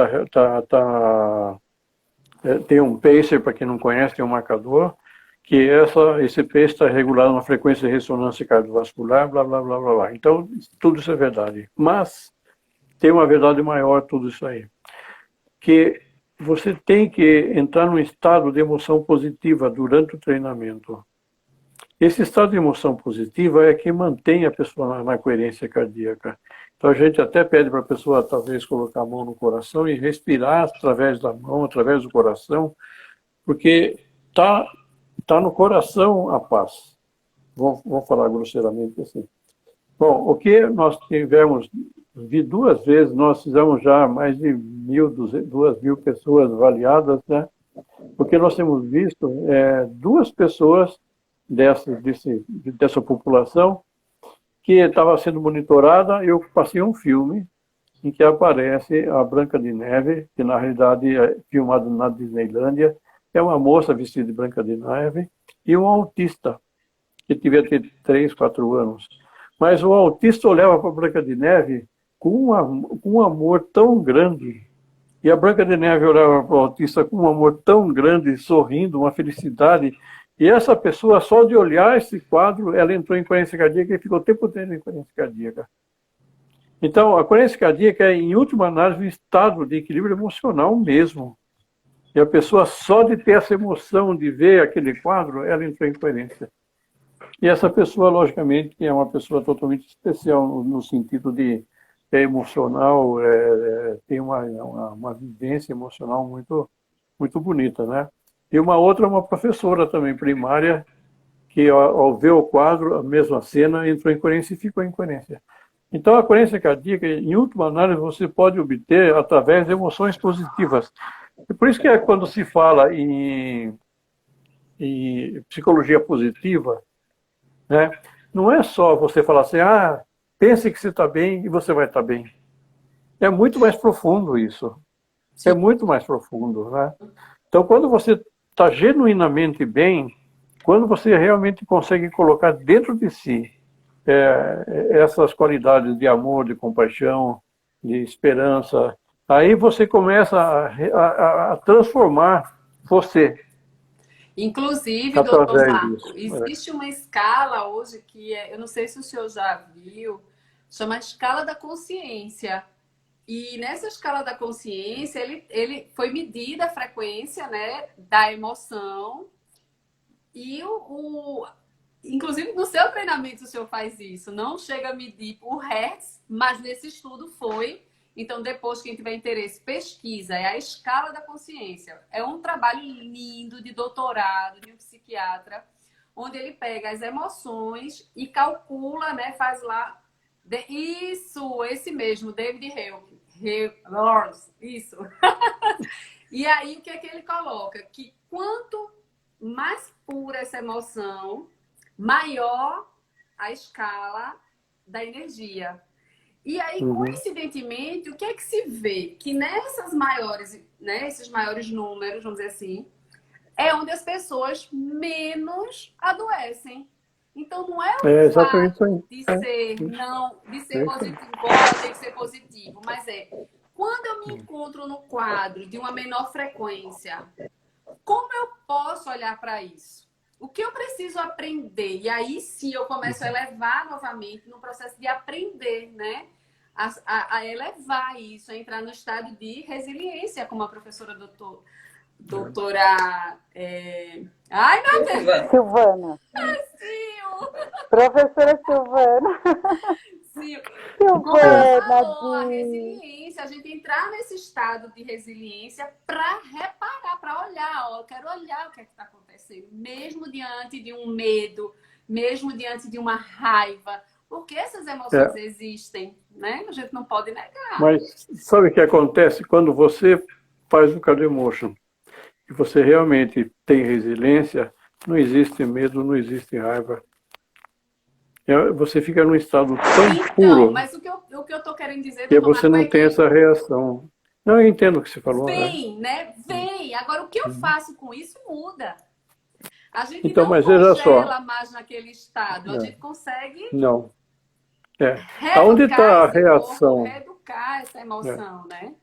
tem um pacer, para quem não conhece, tem um marcador, que esse pacer está regulado na frequência de ressonância cardiovascular, blá, blá, blá, blá, blá. Então, tudo isso é verdade. Mas tem uma verdade maior tudo isso aí, que você tem que entrar num estado de emoção positiva durante o treinamento. Esse estado de emoção positiva é que mantém a pessoa na coerência cardíaca. Então a gente até pede para a pessoa talvez colocar a mão no coração e respirar através da mão, através do coração, porque tá no coração a paz. Vamos falar grosseiramente assim. Bom, o que nós tivemos, vi 2 vezes, nós fizemos já mais de 2.000 pessoas avaliadas, né? Porque nós temos visto 2 pessoas dessa população que estava sendo monitorada. Eu passei um filme em que aparece a Branca de Neve, que na realidade é filmado na Disneylândia, é uma moça vestida de Branca de Neve e um autista, que devia ter 3, 4 anos. Mas o autista olhava para a Branca de Neve com um amor tão grande, e a Branca de Neve olhava para o autista com um amor tão grande, sorrindo, uma felicidade. E essa pessoa, só de olhar esse quadro, ela entrou em coerência cardíaca e ficou o tempo inteiro em coerência cardíaca. Então, a coerência cardíaca é, em última análise, um estado de equilíbrio emocional mesmo. E a pessoa, só de ter essa emoção de ver aquele quadro, ela entrou em coerência. E essa pessoa, logicamente, é uma pessoa totalmente especial no sentido de é emocional, tem uma vivência emocional muito, muito bonita, né? E uma outra, uma professora também primária, que ao ver o quadro, a mesma cena, entrou em coerência e ficou em coerência. Então, a coerência cardíaca, em última análise, você pode obter através de emoções positivas. E por isso que quando se fala em psicologia positiva, né, não é só você falar assim, pense que você está bem e você vai estar bem. É muito mais profundo isso.
Sim.
É muito mais profundo, né? Então, quando você está genuinamente bem, quando você realmente consegue colocar dentro de si essas qualidades de amor, de compaixão, de esperança, aí você começa a transformar você.
Inclusive,
através
doutor Marco,
disso.
existe uma escala hoje que eu não sei se o senhor já viu, chama escala da consciência. E nessa escala da consciência, ele foi medida a frequência, né, da emoção. E inclusive no seu treinamento o senhor faz isso. Não chega a medir por hertz, mas nesse estudo foi. Então, depois, quem tiver interesse, pesquisa. É a escala da consciência. É um trabalho lindo de doutorado de um psiquiatra, onde ele pega as emoções e calcula, né, faz lá. Isso, esse mesmo, David Hawkins. Isso. E aí, o que é que ele coloca? Que quanto mais pura essa emoção, maior a escala da energia. E aí, coincidentemente, o que é que se vê? Que nessas maiores, né, esses maiores números, vamos dizer assim, é onde as pessoas menos adoecem. Então, não é o fato de ser positivo, tem que ser positivo, mas quando eu me encontro no quadro de uma menor frequência, como eu posso olhar para isso? O que eu preciso aprender? E aí sim eu começo a elevar novamente no processo de aprender, né? A elevar isso, a entrar no estado de resiliência, como a professora doutora... Ai, meu Deus!
Silvana.
Sil!
Professora Silvana.
Sim.
Silvana,
a resiliência, a gente entrar nesse estado de resiliência para reparar, para olhar, eu quero olhar o que é que está acontecendo, mesmo diante de um medo, mesmo diante de uma raiva, porque essas emoções existem, né? A gente não pode negar.
Mas sabe o que acontece quando você faz o Cardio Emotion e você realmente tem resiliência? Não existe medo, não existe raiva. Você fica num estado tão puro.
Mas o que eu tô querendo dizer,
que você não tem essa reação. Não, eu entendo o que você falou.
Vem, né? Vem. Agora, o que eu faço com isso muda. A gente
então,
não
mas veja só.
mais naquele estado. A gente consegue
Aonde está a reação?
Reeducar essa emoção, né?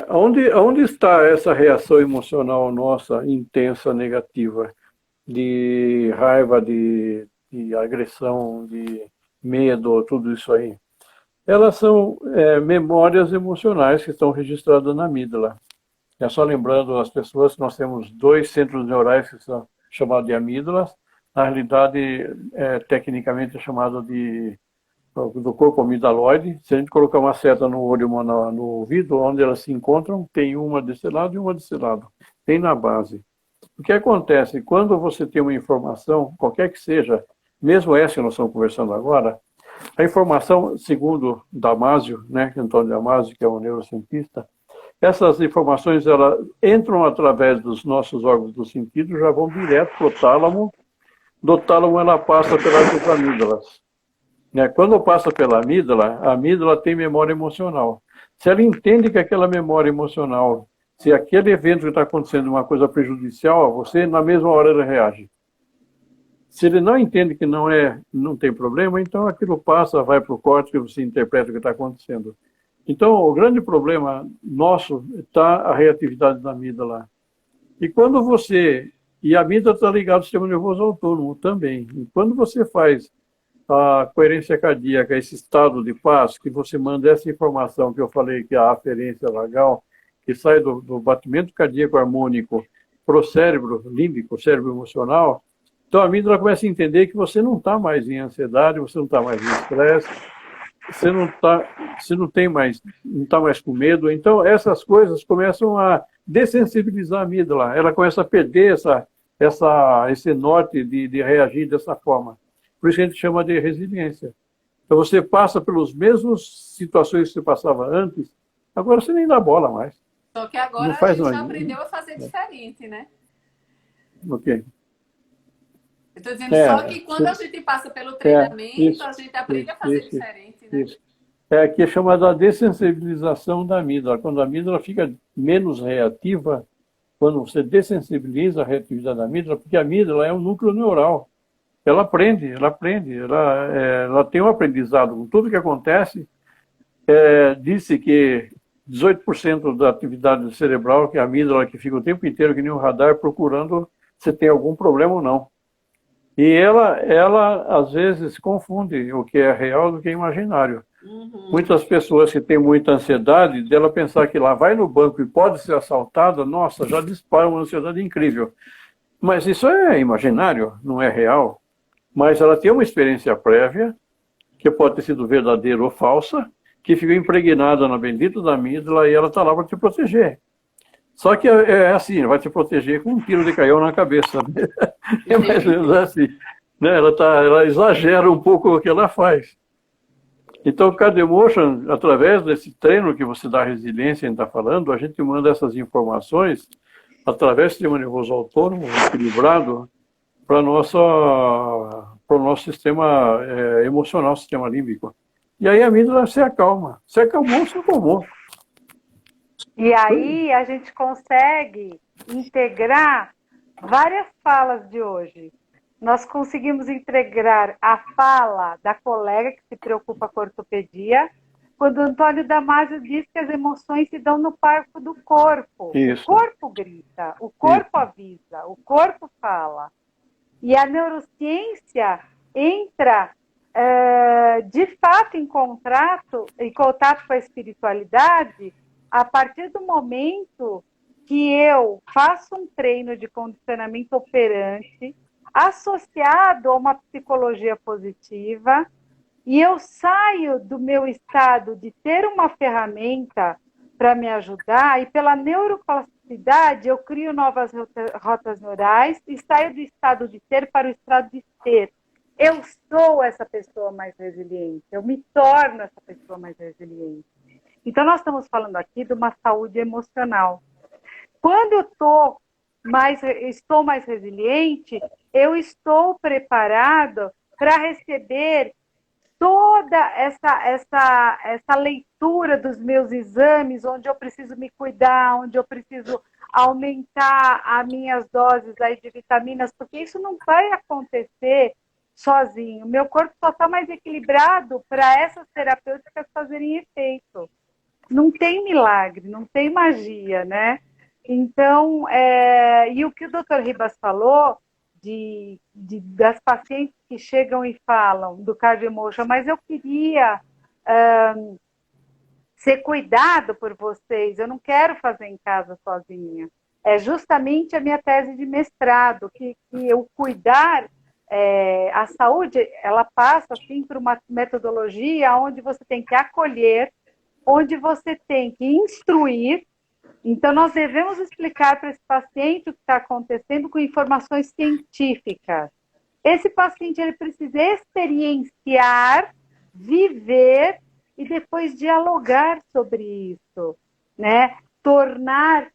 Onde está essa reação emocional nossa, intensa, negativa? De raiva, de agressão, de medo, tudo isso aí. Elas são memórias emocionais que estão registradas na amígdala. É só lembrando as pessoas que nós temos 2 centros neurais que são chamados de amígdalas. Na realidade, tecnicamente é chamado do corpo amigdaloide. Se a gente colocar uma seta no olho e uma no ouvido, onde elas se encontram, tem uma desse lado e uma desse lado. Tem na base. O que acontece? Quando você tem uma informação, qualquer que seja, mesmo essa que nós estamos conversando agora, a informação, segundo Damasio, né, Antônio Damasio, que é um neurocientista, essas informações elas entram através dos nossos órgãos do sentido, já vão direto para o tálamo. Do tálamo ela passa pelas amígdalas. Quando passa pela amígdala, a amígdala tem memória emocional. Se ela entende que aquela memória emocional, se aquele evento que está acontecendo é uma coisa prejudicial a você, na mesma hora ela reage. Se ele não entende que não tem problema, então aquilo passa, vai para o córtex e você interpreta o que está acontecendo. Então, o grande problema nosso está a reatividade da amígdala. E quando e a amígdala está ligada ao sistema nervoso autônomo também. E quando você faz a coerência cardíaca, esse estado de paz, que você manda essa informação que eu falei, que é a aferência vagal, que sai do batimento cardíaco harmônico para o cérebro límbico, cérebro emocional, então a amígdala começa a entender que você não está mais em ansiedade, você não está mais em estresse, você não tem mais, não está mais com medo. Então, essas coisas começam a dessensibilizar a amígdala. Ela começa a perder esse norte de reagir dessa forma. Por isso que a gente chama de resiliência. Então, você passa pelas mesmas situações que você passava antes, agora você nem dá bola mais.
Só que agora
Não faz
a gente
mais.
aprendeu a fazer diferente, né?
Ok.
Eu estou dizendo só que quando a gente passa pelo treinamento, a gente aprende a fazer diferente, né?
Isso. Aqui é chamada dessensibilização da amígdala. Quando a amígdala fica menos reativa, quando você dessensibiliza a reatividade da amígdala, porque a amígdala é um núcleo neural. Ela aprende, ela tem um aprendizado com tudo que acontece. Disse que 18% da atividade cerebral, que é a amígdala, que fica o tempo inteiro que nem um radar procurando se tem algum problema ou não. E ela às vezes confunde o que é real do que é imaginário.
Uhum.
Muitas pessoas que têm muita ansiedade, dela pensar que lá vai no banco e pode ser assaltada, nossa, já dispara uma ansiedade incrível. Mas isso é imaginário, não é real. Mas ela tem uma experiência prévia, que pode ter sido verdadeira ou falsa, que ficou impregnada na bendita da amígdala e ela está lá para te proteger. Só que é assim, vai te proteger com um tiro de canhão na cabeça. Né? É mais ou menos assim. Né? Ela exagera um pouco o que ela faz. Então, o Card Emotion, através desse treino que você dá resiliência, a gente está falando, a gente manda essas informações através do sistema nervoso autônomo, equilibrado, para o nosso sistema emocional, sistema límbico. E aí a amígdala se acalma. Se acalmou, se acalmou.
E aí a gente consegue integrar várias falas de hoje. Nós conseguimos integrar a fala da colega que se preocupa com a ortopedia, quando o Antônio Damasio diz que as emoções se dão no palco do corpo.
Isso.
O corpo grita, o corpo avisa, o corpo fala. E a neurociência entra, de fato, em contato com a espiritualidade a partir do momento que eu faço um treino de condicionamento operante associado a uma psicologia positiva e eu saio do meu estado de ter uma ferramenta para me ajudar e pela neuroplasticidade eu crio novas rotas neurais e saio do estado de ter para o estado de ser. Eu sou essa pessoa mais resiliente, eu me torno essa pessoa mais resiliente. Então, nós estamos falando aqui de uma saúde emocional. Quando eu estou mais resiliente, eu estou preparado para receber toda essa leitura dos meus exames, onde eu preciso me cuidar, onde eu preciso aumentar as minhas doses aí de vitaminas, porque isso não vai acontecer sozinho. Meu corpo só está mais equilibrado para essas terapêuticas fazerem efeito. Não tem milagre, não tem magia, né? Então, e o que o Dr. Ribas falou das pacientes que chegam e falam do Card Emotion, mas eu queria ser cuidado por vocês, eu não quero fazer em casa sozinha. É justamente a minha tese de mestrado, que eu cuidar, a saúde, ela passa assim por uma metodologia onde você tem que acolher, onde você tem que instruir. Então, nós devemos explicar para esse paciente o que está acontecendo com informações científicas. Esse paciente ele precisa experienciar, viver e depois dialogar sobre isso, né? Tornar...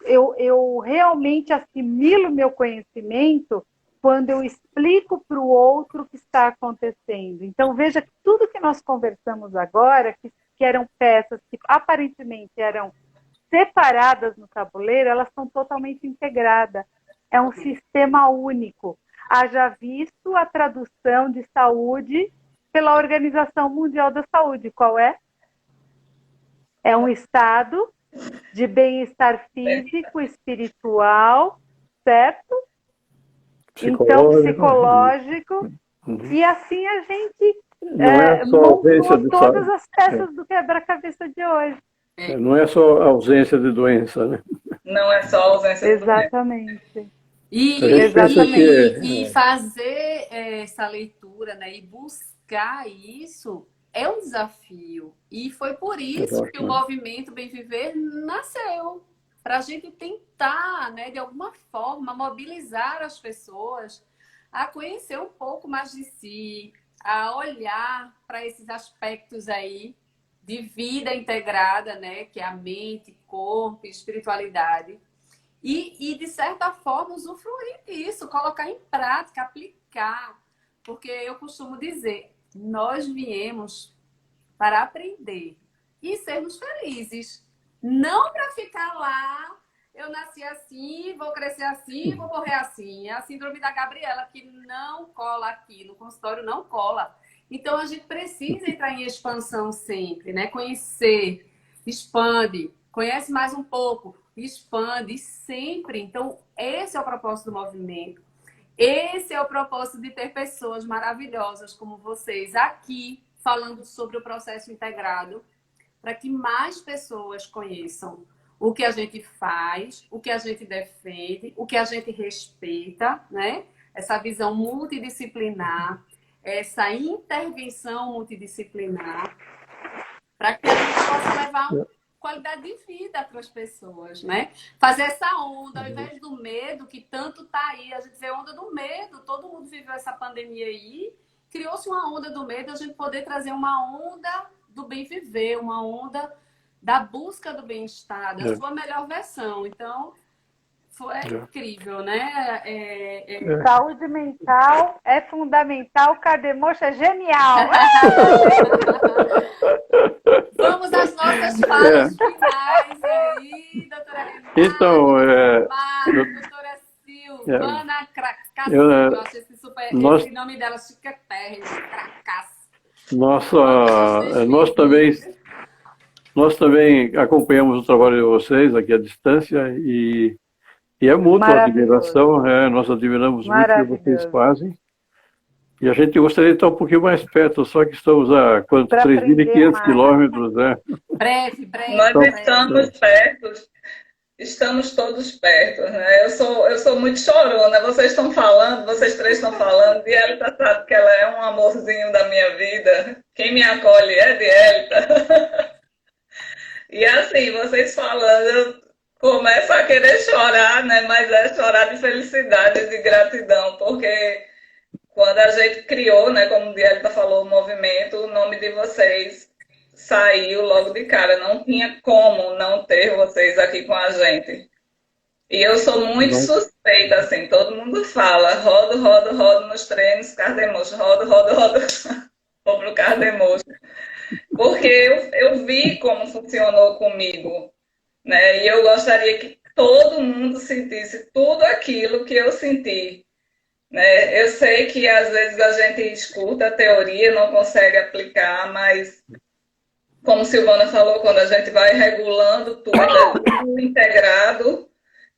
eu realmente assimilo meu conhecimento quando eu explico para o outro o que está acontecendo. Então, veja que tudo que nós conversamos agora, que eram peças que aparentemente eram separadas no tabuleiro, elas são totalmente integradas. É um sistema único. Haja visto a tradução de saúde pela Organização Mundial da Saúde. Qual é? É um estado de bem-estar físico, espiritual, certo? Então, psicológico. E assim a gente montou todas as peças do quebra-cabeça de hoje.
Não é só ausência de doença, né?
Não é só ausência de doença.
Exatamente. E fazer essa leitura, né? E buscar buscar isso é um desafio. E foi por isso que o movimento Bem Viver nasceu. Para a gente tentar, né, de alguma forma, mobilizar as pessoas a conhecer um pouco mais de si, a olhar para esses aspectos aí de vida integrada, né, que é a mente, corpo, espiritualidade. E, de certa forma, usufruir disso, colocar em prática, aplicar. Porque eu costumo dizer, nós viemos para aprender e sermos felizes. Não para ficar lá, eu nasci assim, vou crescer assim, vou morrer assim. É a síndrome da Gabriela, que não cola aqui, no consultório não cola. Então, a gente precisa entrar em expansão sempre, né? Conhecer, expande, conhece mais um pouco, expande sempre. Então, esse é o propósito do movimento. Esse é o propósito de ter pessoas maravilhosas como vocês aqui, falando sobre o processo integrado, para que mais pessoas conheçam o que a gente faz, o que a gente defende, o que a gente respeita, né? Essa visão multidisciplinar, essa intervenção multidisciplinar, para que a gente possa levar uma qualidade de vida para as pessoas, né? Fazer essa onda, ao invés do medo, que tanto está aí, a gente vê a onda do medo, todo mundo viveu essa pandemia aí, criou-se uma onda do medo, a gente poder trazer uma onda do bem viver, uma onda da busca do bem-estar, da sua melhor versão. Então, foi incrível, né?
Saúde mental é fundamental, Cardemocha é genial.
Vamos às nossas falas finais aí, doutora Renata,
Então,
doutora Silvana Cracassi, eu acho esse nome dela chiquetérrimo, Cracassi.
Nós também acompanhamos o trabalho de vocês aqui à distância e é mútua admiração, nós admiramos muito o que vocês fazem. E a gente gostaria de estar um pouquinho mais perto, só que estamos a 3.500 quilômetros, né?
Breve.
Nós estamos perto, estamos todos perto, né? Eu sou muito chorona, vocês três estão falando, Dielita sabe que ela é um amorzinho da minha vida, quem me acolhe é Dielita. E assim, vocês falando, eu começo a querer chorar, né? Mas é chorar de felicidade e de gratidão, porque quando a gente criou, né, como o Dielita falou, o movimento, o nome de vocês saiu logo de cara. Não tinha como não ter vocês aqui com a gente. E eu sou muito suspeita, assim, todo mundo fala, rodo nos treinos, Cardemocho, rodo, vou pro Cardemocho. Porque eu vi como funcionou comigo, né? E eu gostaria que todo mundo sentisse tudo aquilo que eu senti, né? Eu sei que às vezes a gente escuta a teoria, não consegue aplicar, mas como Silvana falou, quando a gente vai regulando tudo, é tudo integrado.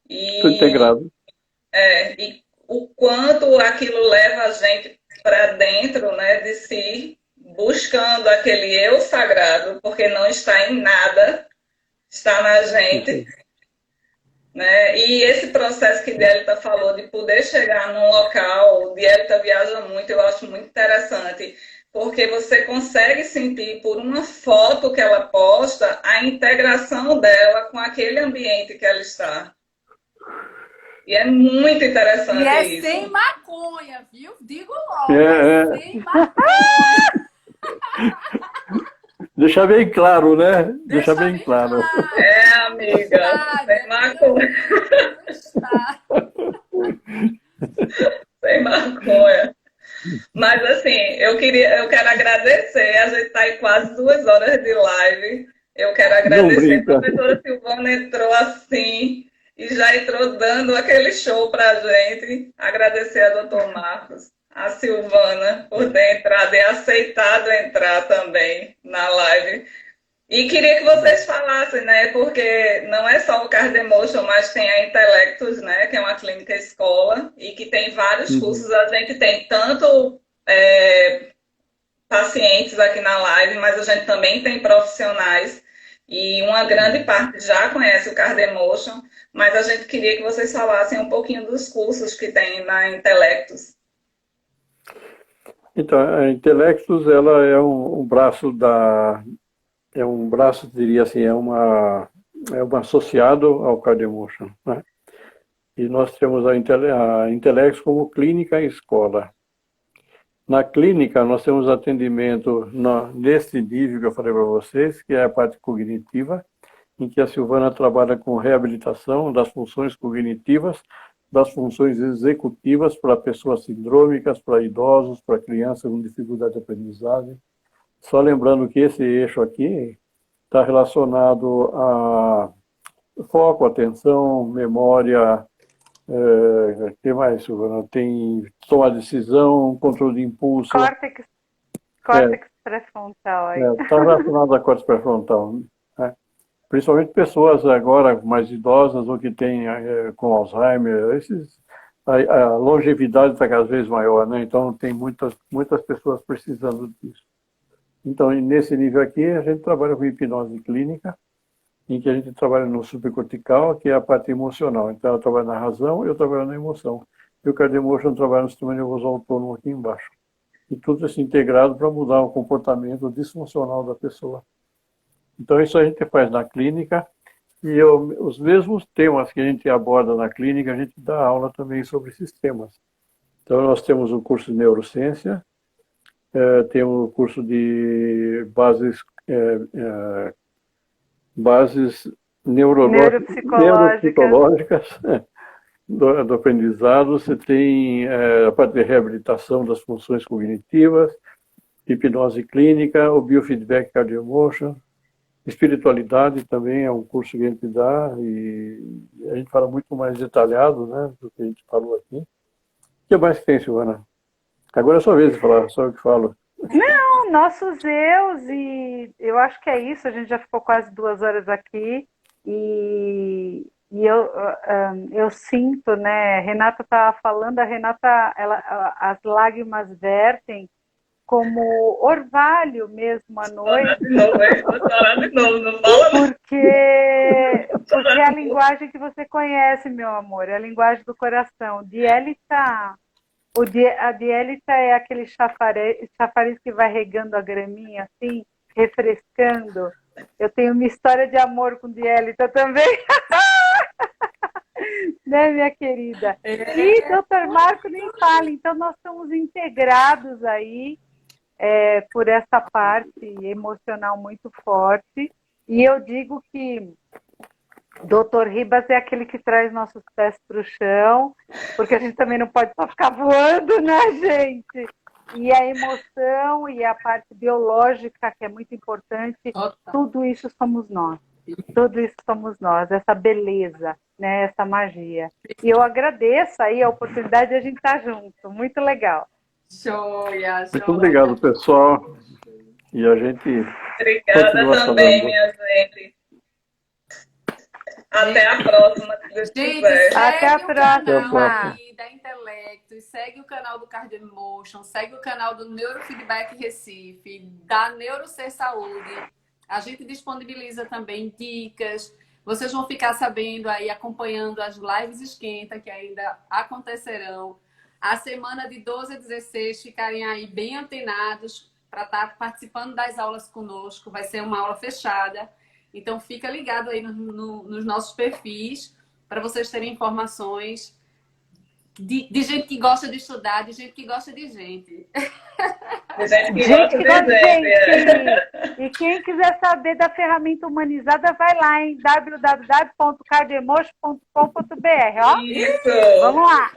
Tudo integrado.
E o quanto aquilo leva a gente para dentro, né, de si, buscando aquele eu sagrado, porque não está em nada, está na gente. Né? E esse processo que Dielita falou de poder chegar num local, Dielita viaja muito, eu acho muito interessante, porque você consegue sentir por uma foto que ela posta a integração dela com aquele ambiente que ela está. E é muito interessante isso.
E sem maconha, viu? Digo logo, sem maconha.
Deixar bem claro, né? Deixar bem claro.
Amiga, sem maconha. Sem maconha. Mas assim, eu quero agradecer. A gente está aí quase 2 horas de live. Eu quero agradecer. A professora Silvana entrou assim e já entrou dando aquele show para a gente. Agradecer a doutor Marcos, a Silvana, por ter entrado e aceitado entrar também na live. E queria que vocês falassem, né? Porque não é só o Cardemotion, mas tem a Intelectus, né? Que é uma clínica escola e que tem vários cursos. A gente tem tanto pacientes aqui na live, mas a gente também tem profissionais. E uma grande parte já conhece o Cardemotion, mas a gente queria que vocês falassem um pouquinho dos cursos que tem na Intelectus.
Então, a Intelectus, ela é um braço diria assim, é um associado ao Cardiomotion, né? E nós temos a Intelectus como clínica e escola. Na clínica, nós temos atendimento nesse nível que eu falei para vocês, que é a parte cognitiva, em que a Silvana trabalha com reabilitação das funções cognitivas, das funções executivas para pessoas sindrômicas, para idosos, para crianças com dificuldade de aprendizagem. Só lembrando que esse eixo aqui está relacionado a foco, atenção, memória, que mais, Silvana? Tem tomar decisão, controle de impulso.
Córtex pré-frontal.
Está relacionado a córtex pré-frontal, né? Principalmente pessoas agora mais idosas ou que têm com Alzheimer, a longevidade está cada vez maior, né? Então tem muitas pessoas precisando disso. Então, nesse nível aqui, a gente trabalha com hipnose clínica, em que a gente trabalha no subcortical, que é a parte emocional. Então, eu trabalho na razão, eu trabalho na emoção. E o Cardiomotion trabalha no sistema nervoso autônomo aqui embaixo. E tudo isso integrado para mudar o comportamento disfuncional da pessoa. Então, isso a gente faz na clínica, e os mesmos temas que a gente aborda na clínica, a gente dá aula também sobre esses temas. Então, nós temos o curso de neurociência, temos o curso de bases neuropsicológicas do aprendizado. Você tem a parte de reabilitação das funções cognitivas, hipnose clínica, o biofeedback Cardiomotion, espiritualidade também é um curso que a gente dá e a gente fala muito mais detalhado, né, do que a gente falou aqui. O que mais que tem, Silvana? Agora é a sua vez de falar, só eu que falo.
Não, nossos eus, e eu acho que é isso, a gente já ficou quase 2 horas aqui, e eu sinto, né, Renata estava falando, a Renata, as lágrimas vertem como orvalho mesmo à noite.
Não fala.
Porque é a linguagem que você conhece, meu amor, é a linguagem do coração. Dielita, a dielita é aquele chafariz que vai regando a graminha, assim, refrescando. Eu tenho uma história de amor com dielita também. Né, minha querida? E doutor Marco nem fala, então nós estamos integrados aí por essa parte emocional muito forte. E eu digo que Dr. Ribas é aquele que traz nossos pés para o chão, porque a gente também não pode só ficar voando, né, gente? E a emoção e a parte biológica, que é muito importante, tudo isso somos nós. Tudo isso somos nós, essa beleza, né, essa magia. E eu agradeço aí a oportunidade de a gente estar junto. Muito legal.
Joia.
Muito obrigado, pessoal. E a gente...
Obrigada também, minha gente. Até a próxima, se Deus quiser.
Até a próxima.
Canal da Intelecto, segue o canal do Cardiomotion, segue o canal do Neurofeedback Recife, da Neurocer Saúde. A gente disponibiliza também dicas. Vocês vão ficar sabendo aí, acompanhando as lives esquenta que ainda acontecerão. A semana de 12 a 16, ficarem aí bem antenados para estar participando das aulas conosco. Vai ser uma aula fechada. Então, fica ligado aí nos nossos perfis para vocês terem informações de gente que gosta de estudar, de gente que gosta de gente.
De gente que gosta de gente.
E quem quiser saber da ferramenta humanizada, vai lá em www.cardiomotion.com.br, ó.
Isso!
Vamos lá!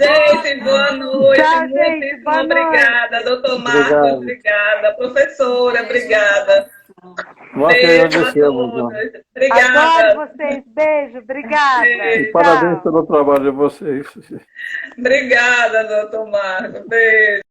Gente, boa noite.
Tchau,
Muitíssimo
boa
obrigada. Doutor Marcos, obrigada. Professora, obrigada.
Nós que agradecemos.
Obrigada.
Adoro vocês. Beijo. Obrigada.
E parabéns pelo trabalho de vocês.
Obrigada, doutor Marcos. Beijo.